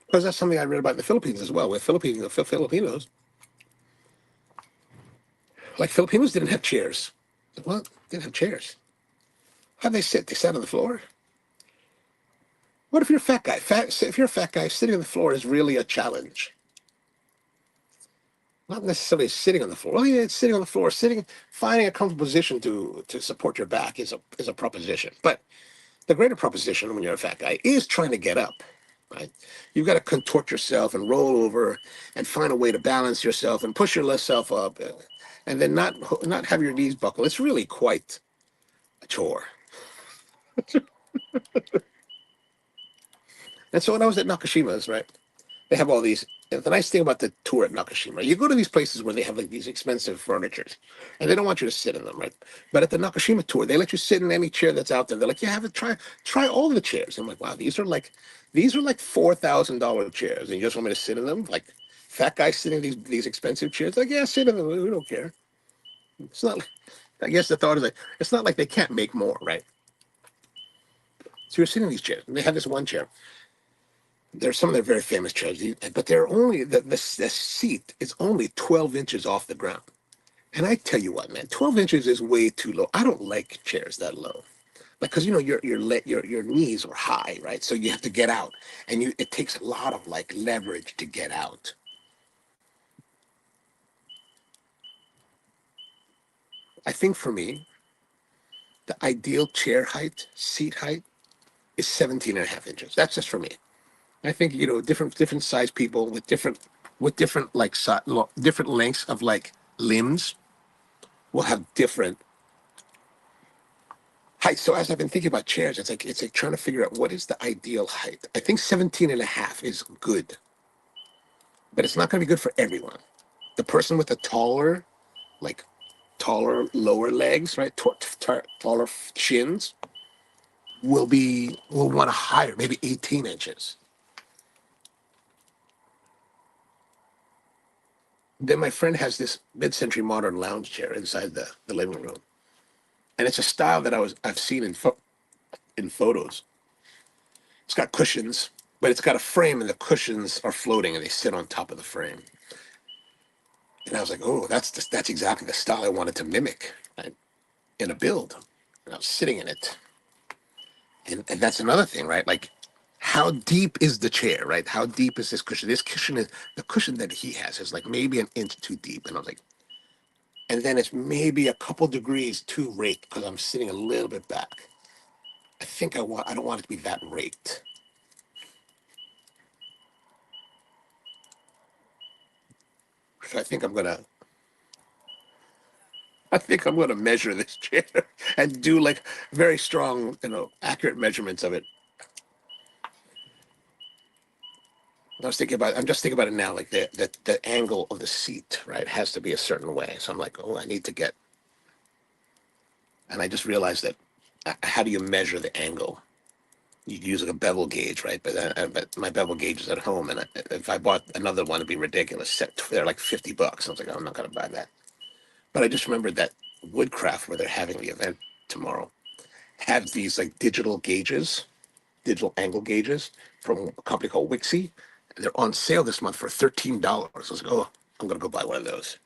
Because that's something I read about in the Philippines as well. With Filipinos, like Filipinos didn't have chairs. Well, didn't have chairs. How'd they sit? They sat on the floor. What if you're a fat guy? If you're a fat guy, sitting on the floor is really a challenge. Not necessarily sitting on the floor. Well, yeah, it's sitting on the floor. Finding a comfortable position to support your back is a proposition. But the greater proposition when you're a fat guy is trying to get up, right? You've got to contort yourself and roll over and find a way to balance yourself and push yourself up, and then not have your knees buckle. It's really quite a chore. And so when I was at Nakashima's, right, they have all these. The nice thing about the tour at Nakashima, you go to these places where they have like these expensive furnitures, and they don't want you to sit in them, right? But at the Nakashima tour, they let you sit in any chair that's out there. They're like, have it try all the chairs. I'm like, wow, these are like $4,000 chairs, and you just want me to sit in them? Like fat guys sitting in these expensive chairs? Like, yeah, sit in them. We don't care. It's not. I guess the thought is like, it's not like they can't make more, right? So you're sitting in these chairs, and they have this one chair. There's some of their very famous chairs, but they're only the seat is only 12 inches off the ground. And I tell you what, man, 12 inches is way too low. I don't like chairs that low, like because your knees are high, right? So you have to get out, and it takes a lot of like leverage to get out. I think for me, the ideal chair height, seat height, is 17 and a half inches. That's just for me. I think different size people with different like different lengths of like limbs will have different heights. So as I've been thinking about chairs, it's like trying to figure out what is the ideal height. I think 17 and a half is good, but it's not going to be good for everyone. The person with the taller lower legs, right, taller shins, will want a higher, maybe 18 inches. Then my friend has this mid-century modern lounge chair inside the living room, and it's a style that I've seen in photos. It's got cushions, but it's got a frame, and the cushions are floating, and they sit on top of the frame. And I was like, oh, that's exactly the style I wanted to mimic, right, in a build. And I was sitting in it, and that's another thing, right? Like, how deep is the chair, right? How deep is this cushion? This cushion is the cushion that he has is like maybe an inch too deep, and I was like, and then it's maybe a couple degrees too raked because I'm sitting a little bit back. I don't want it to be that raked. So I think I'm gonna measure this chair and do like very strong, accurate measurements of it. I'm just thinking about it now, like the angle of the seat, right, has to be a certain way. So I'm like, oh, I need to get, and I just realized that how do you measure the angle? You use like a bevel gauge, right? But my bevel gauge is at home, and if I bought another one, it'd be ridiculous. They're like $50. I was like, oh, I'm not gonna buy that. But I just remembered that Woodcraft, where they're having the event tomorrow, have these like digital gauges, digital angle gauges from a company called Wixie. They're on sale this month for $13. I was like, oh, I'm gonna go buy one of those.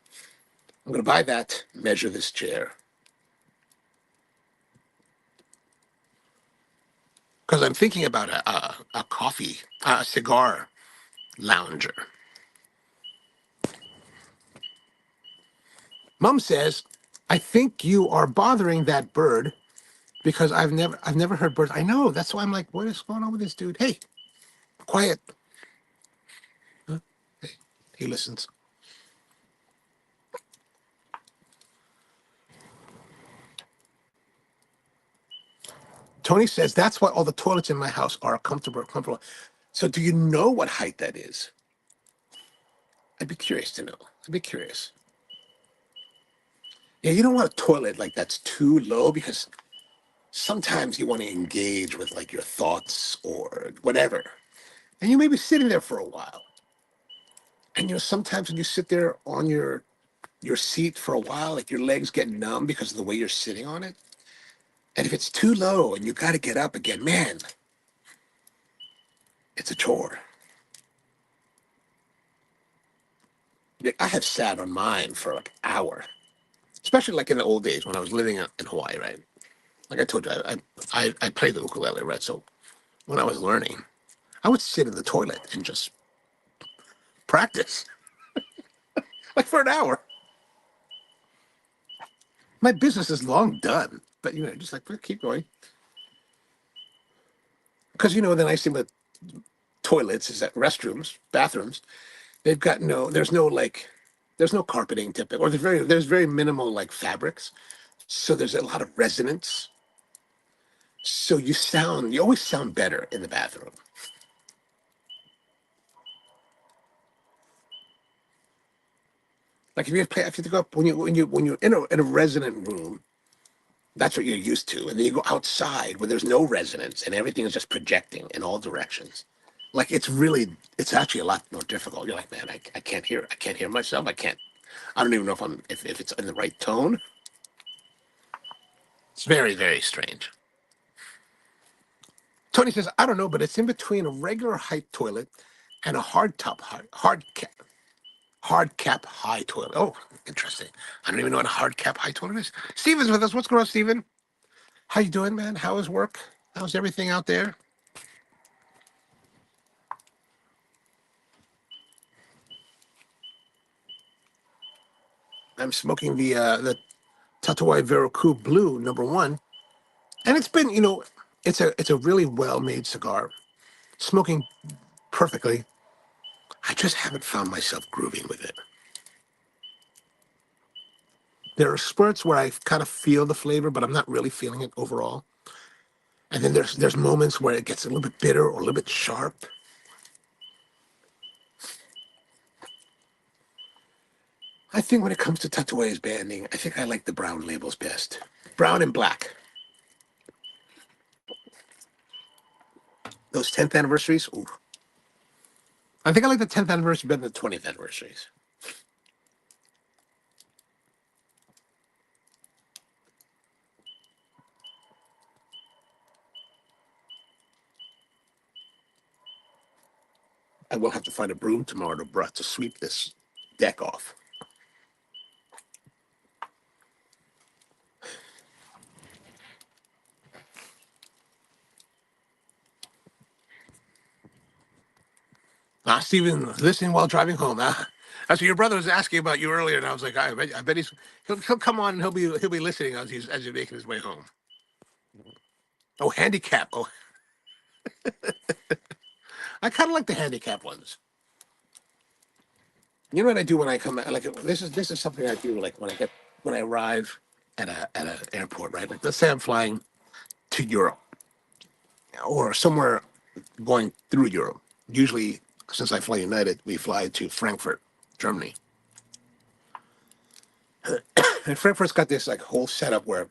I'm gonna buy that. Measure this chair because I'm thinking about a coffee, a cigar lounger. Mom says, I think you are bothering that bird because I've never heard birds. I know. That's why I'm like, what is going on with this dude? Hey, quiet. Huh? Hey, he listens. Tony says that's why all the toilets in my house are comfortable. So do you know what height that is? I'd be curious to know. I'd be curious. Yeah, you don't want a toilet like that's too low because sometimes you want to engage with like your thoughts or whatever. And you may be sitting there for a while. And sometimes when you sit there on your seat for a while, like your legs get numb because of the way you're sitting on it. And if it's too low and you got to get up again, man, it's a chore. Like, I have sat on mine for like an hour, especially like in the old days when I was living in Hawaii, right? Like I told you, I played the ukulele, right? So when I was learning, I would sit in the toilet and just practice, like for an hour. My business is long done, but just like keep going. Because the nice thing with toilets is that restrooms, bathrooms, they've got there's no carpeting typically, or there's very minimal like fabrics, so there's a lot of resonance. So you always sound better in the bathroom. Like if you go up when you're in a resonant room, that's what you're used to, and then you go outside where there's no resonance and everything is just projecting in all directions. Like it's actually a lot more difficult. You're like, man, I can't hear myself. I don't even know if it's in the right tone. It's very, very strange. Tony says, I don't know, but it's in between a regular height toilet and a hard cap high toilet. Oh, interesting. I don't even know what a hard cap high toilet is. Steven's with us. What's going on, Steven? How you doing, man? How is work? How's everything out there? I'm smoking the Tatuaje Verocu Blue #1, and it's a really well made cigar, smoking perfectly. I just haven't found myself grooving with it. There are spurts where I kind of feel the flavor, but I'm not really feeling it overall. And then there's moments where it gets a little bit bitter or a little bit sharp. I think when it comes to Tatuaje's banding, I think I like the brown labels best. Brown and black. Those 10th anniversaries, ooh. I think I like the 10th anniversary better than the 20th anniversaries. I will have to find a broom tomorrow to sweep this deck off. Stephen, listening while driving home. That's what your brother was asking about you earlier, and I was like, I bet he'll come on and he'll be listening as he's making his way home. Oh, handicap. Oh, I kind of like the handicap ones. You know what I do when I come? Like this is something I do. Like when I arrive at an airport, right? Like let's say I'm flying to Europe or somewhere going through Europe. Usually, since I fly United, we fly to Frankfurt, Germany. And Frankfurt's got this like whole setup where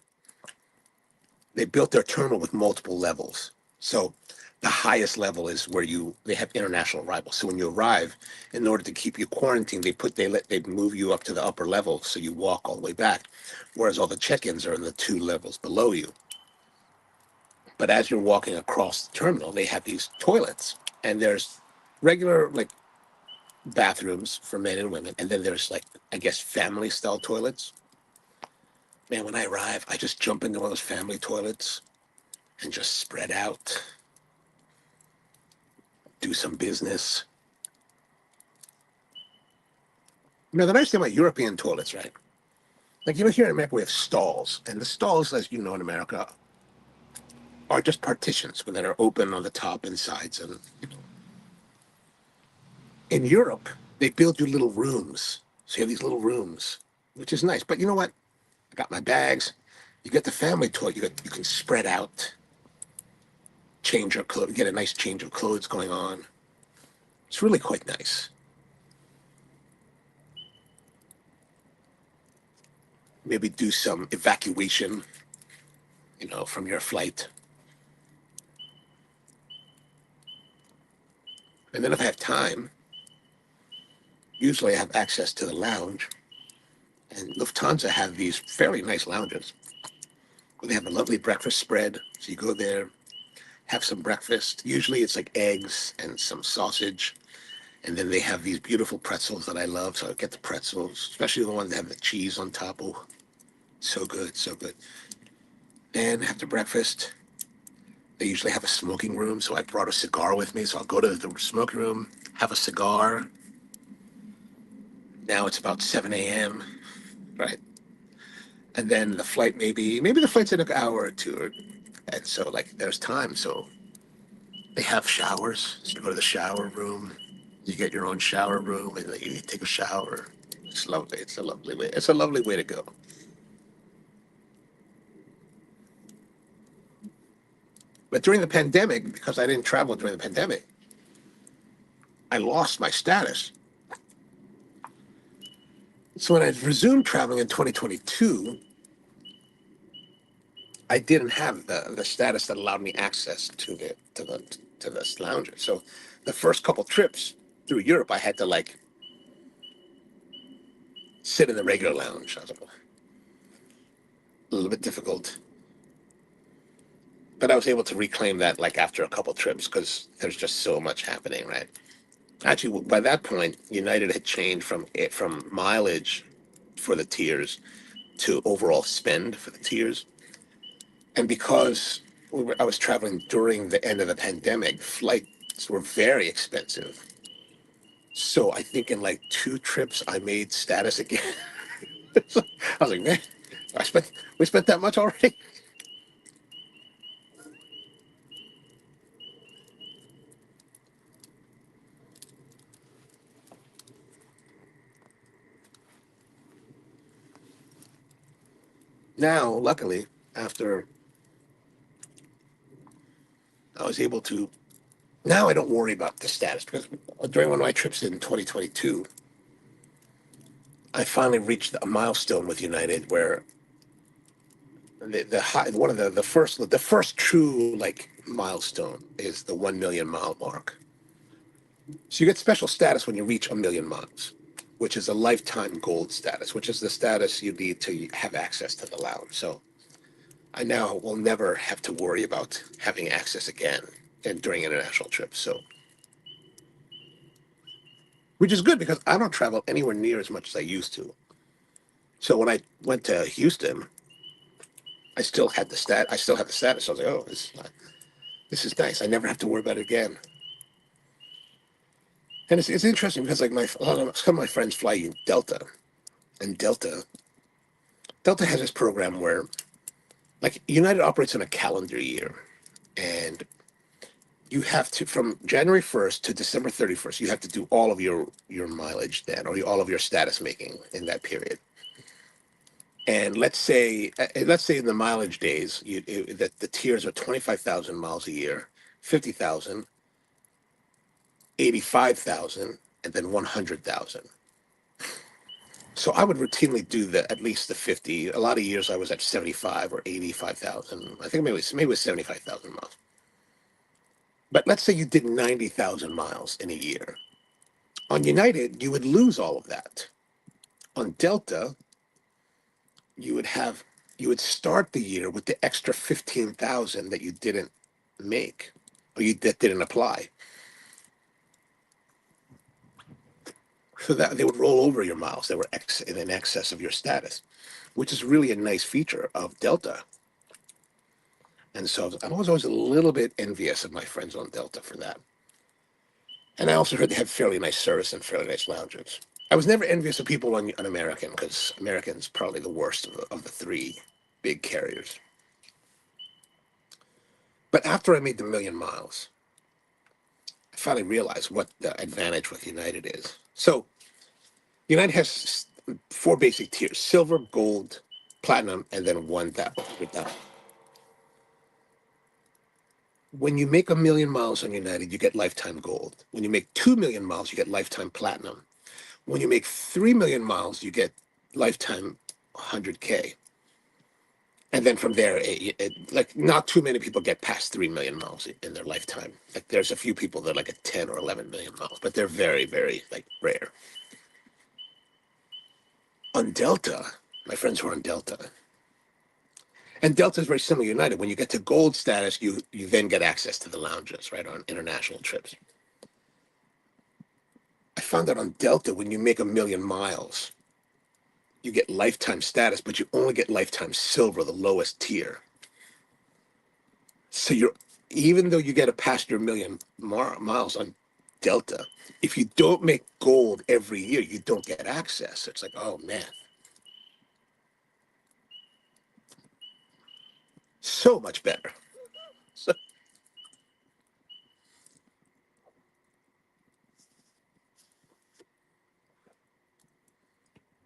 they built their terminal with multiple levels. So the highest level is where they have international arrivals. So when you arrive, in order to keep you quarantined, they move you up to the upper level, so you walk all the way back. Whereas all the check-ins are in the 2 levels below you. But as you're walking across the terminal, they have these toilets, and there's regular like bathrooms for men and women, and then there's like, I guess, family style toilets. Man, when I arrive, I just jump into one of those family toilets and just spread out, do some business. The nice thing about European toilets, right? Like, here in America, we have stalls, and the stalls, as you know, in America, are just partitions that are open on the top and sides. And in Europe, they build you little rooms. So you have these little rooms, which is nice. But you know what? I got my bags. You get the family toilet. You can spread out, change your clothes, get a nice change of clothes going on. It's really quite nice. Maybe do some evacuation, from your flight. And then if I have time, usually I have access to the lounge. And Lufthansa have these fairly nice lounges where they have a lovely breakfast spread. So you go there, have some breakfast. Usually it's like eggs and some sausage. And then they have these beautiful pretzels that I love. So I get the pretzels, especially the ones that have the cheese on top. Oh, so good, so good. And after breakfast, they usually have a smoking room. So I brought a cigar with me. So I'll go to the smoking room, have a cigar. Now it's about 7 a.m., right? And then the flight, maybe the flight's in an hour or two. And so, like, there's time. So they have showers. So you go to the shower room. You get your own shower room, and then you take a shower. It's lovely. It's a lovely way. It's a lovely way to go. But during the pandemic, because I didn't travel during the pandemic, I lost my status. So when I resumed traveling in 2022, I didn't have the status that allowed me access to this lounger. So the first couple trips through Europe, I had to like sit in the regular lounge. I was like, a little bit difficult, but I was able to reclaim that like after a couple trips because there's just so much happening, right? Actually, by that point, United had changed from mileage for the tiers to overall spend for the tiers, and because I was traveling during the end of the pandemic, flights were very expensive. So I think in like 2 trips, I made status again. I was like, man, we spent that much already. Now, luckily, after I was able to, now I don't worry about the status because during one of my trips in 2022, I finally reached a milestone with United where the high, one of the first true like milestone is the 1 million mile mark. So you get special status when you reach 1 million miles, which is a lifetime gold status, which is the status you need to have access to the lounge. So I now will never have to worry about having access again and during international trips. So, which is good because I don't travel anywhere near as much as I used to. So when I went to Houston, I still had the I still have the status. So I was like, oh, this is nice. I never have to worry about it again. And it's interesting because like some of my friends fly in Delta, and Delta has this program where like United operates on a calendar year, and you have to from January 1st to December 31st, you have to do all of your mileage then, or all of your status making in that period. And let's say in the mileage days, that the tiers are 25,000 miles a year, 50,000, 85,000, and then 100,000. So I would routinely do at least the 50. A lot of years I was at 75 or 85,000. I think maybe it was 75,000 miles. But let's say you did 90,000 miles in a year. On United, you would lose all of that. On Delta, you would have you would start the year with the extra 15,000 that you didn't make, or that didn't apply. So that they would roll over your miles that were in excess of your status, which is really a nice feature of Delta. And so I was always a little bit envious of my friends on Delta for that. And I also heard they had fairly nice service and fairly nice lounges. I was never envious of people on American, because American's probably the worst of the three big carriers. But after I made the million miles, I finally realized what the advantage with United is. So United has four basic tiers: silver, gold, platinum, and then 1,000. When you make 1,000,000 miles on United, you get lifetime gold. When you make 2,000,000 miles, you get lifetime platinum. When you make 3,000,000 miles, you get lifetime 100K. And then from there, like not too many people get past 3,000,000 miles in their lifetime. Like there's a few people that are like at 10 or 11 million miles, but they're very, very like rare. On Delta, my friends who are on Delta, and Delta is very similar to United. When you get to gold status, you then get access to the lounges, right, on international trips. I found out on Delta, when you make 1,000,000 miles, you get lifetime status, but you only get lifetime silver, the lowest tier. So even though you get a past your 1,000,000 miles on Delta, if you don't make gold every year, you don't get access. It's like, oh man, so much better. So,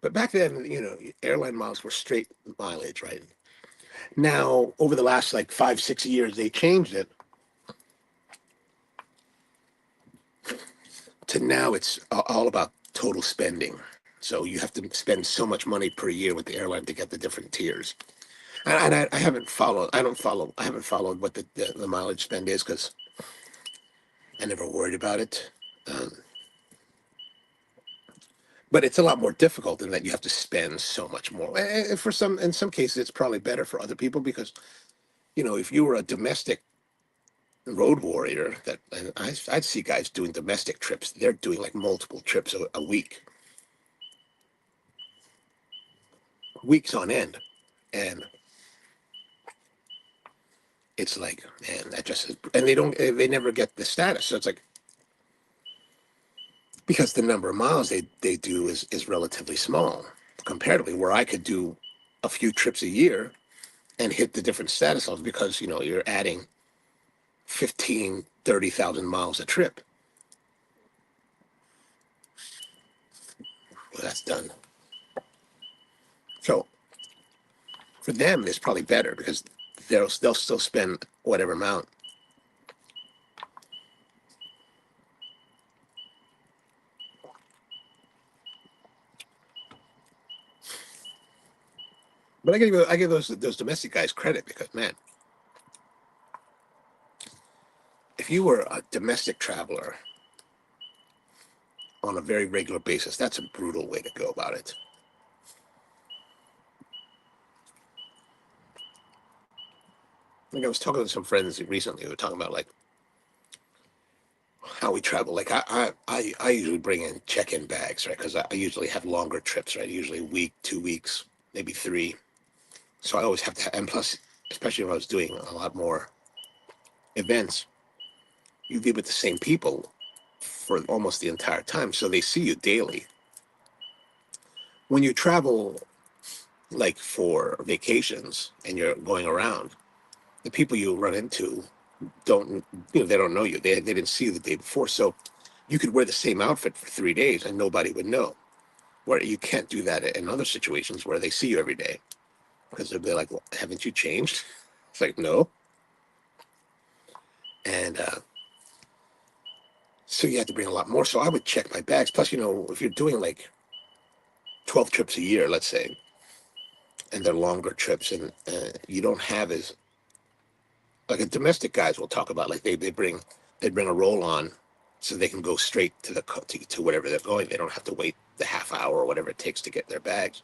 but back then, airline miles were straight mileage, right? Now, over the last like 5, 6 years, they changed it to now it's all about total spending. So you have to spend so much money per year with the airline to get the different tiers. And I haven't followed. I haven't followed what the mileage spend is, because I never worried about it. Um, but it's a lot more difficult in that you have to spend so much more. And in some cases, it's probably better for other people, because if you were a domestic road warrior, and I'd see guys doing domestic trips. They're doing like multiple trips a week, weeks on end, and it's like, man, that just is, and they never get the status. So it's like, because the number of miles they do is relatively small comparatively, where I could do a few trips a year and hit the different status levels, because you're adding 15, 30,000 miles a trip. Well, that's done. So for them, it's probably better, because they'll still spend whatever amount. But I give those domestic guys credit, because man, if you were a domestic traveler on a very regular basis, that's a brutal way to go about it. Like I was talking to some friends recently who were talking about like how we travel. Like I usually bring in check-in bags, right? Because I usually have longer trips, right? Usually a week, 2 weeks, maybe 3. So I always have to, and plus, especially when I was doing a lot more events, you'd be with the same people for almost the entire time, so they see you daily. When you travel, like for vacations, and you're going around, the people you run into don't, they don't know you. They didn't see you the day before, so you could wear the same outfit for 3 days and nobody would know. Where you can't do that in other situations where they see you every day, because they'll be like, well, haven't you changed? It's like, no. And so you have to bring a lot more. So I would check my bags. Plus, if you're doing like 12 trips a year, let's say, and they're longer trips, and you don't have as like a domestic guys will talk about, like they bring a roll on so they can go straight to to whatever they're going. They don't have to wait the half hour or whatever it takes to get their bags.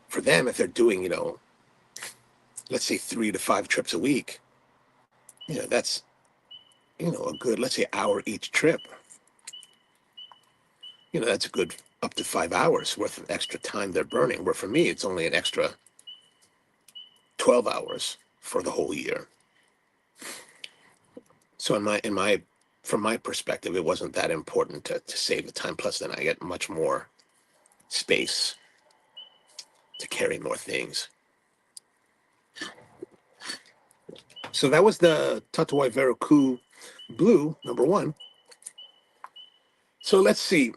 For them, if they're doing, let's say 3 to 5 trips a week, that's, a good, let's say, hour each trip. That's a good up to 5 hours worth of extra time they're burning. Where for me, it's only an extra 12 hours for the whole year. So from my perspective, it wasn't that important to save the time. Plus, then I get much more space to carry more things. So that was the Tatuaje Verocu Blue, #1. So let's see.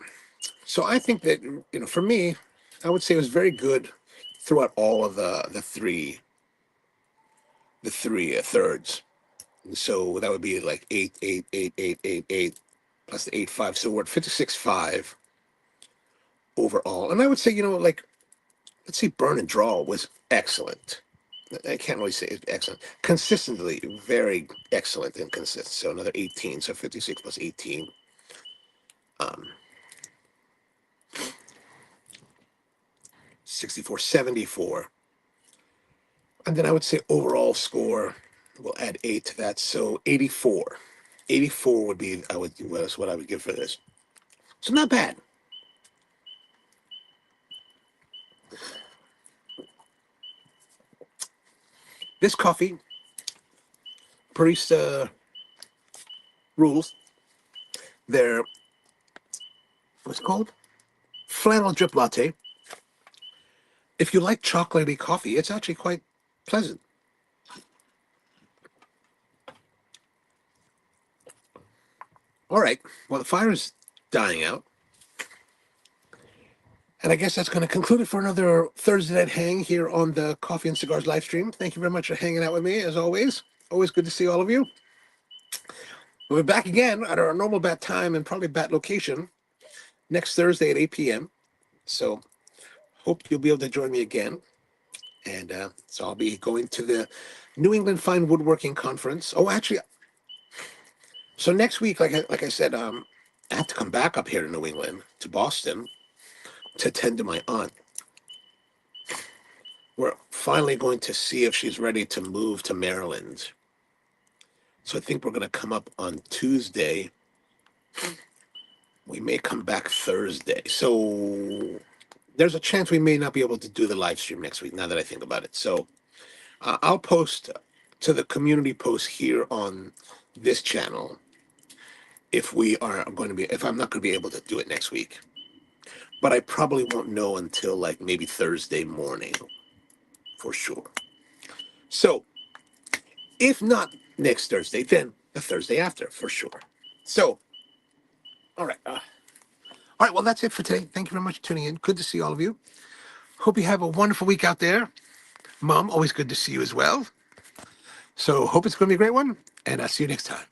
So I think that, for me, I would say it was very good throughout all of the three thirds. So that would be like 8, 8, 8, 8, 8, 8, plus the 8, 5. So we're at 56.5 overall. And I would say, like, let's say burn and draw was excellent. I can't really say it's excellent. Consistently, very excellent and consistent. So another 18. So 56 plus 18. 64, 74. And then I would say overall score, we'll add 8 to that. So 84. 84 would be, was what I would give for this. So not bad. This coffee, barista rules. They're, what's it called? Flannel drip latte. If you like chocolatey coffee, it's actually quite pleasant. All right. Well, the fire is dying out. And I guess that's going to conclude it for another Thursday Night Hang here on the Coffee and Cigars live stream. Thank you very much for hanging out with me, as always. Always good to see all of you. We'll be back again at our normal bat time and probably bat location next Thursday at 8 p.m. So hope you'll be able to join me again. And so I'll be going to the New England Fine Woodworking Conference. Oh, actually, so next week, like I said, I have to come back up here to New England, to Boston, to tend to my aunt. We're finally going to see if she's ready to move to Maryland. So I think we're going to come up on Tuesday. We may come back Thursday. So there's a chance we may not be able to do the live stream next week, now that I think about it. So I'll post to the community post here on this channel if I'm not going to be able to do it next week. But I probably won't know until like maybe Thursday morning for sure. So if not next Thursday, then the Thursday after for sure. So, all right. All right. Well, that's it for today. Thank you very much for tuning in. Good to see all of you. Hope you have a wonderful week out there. Mom, always good to see you as well. So hope it's going to be a great one. And I'll see you next time.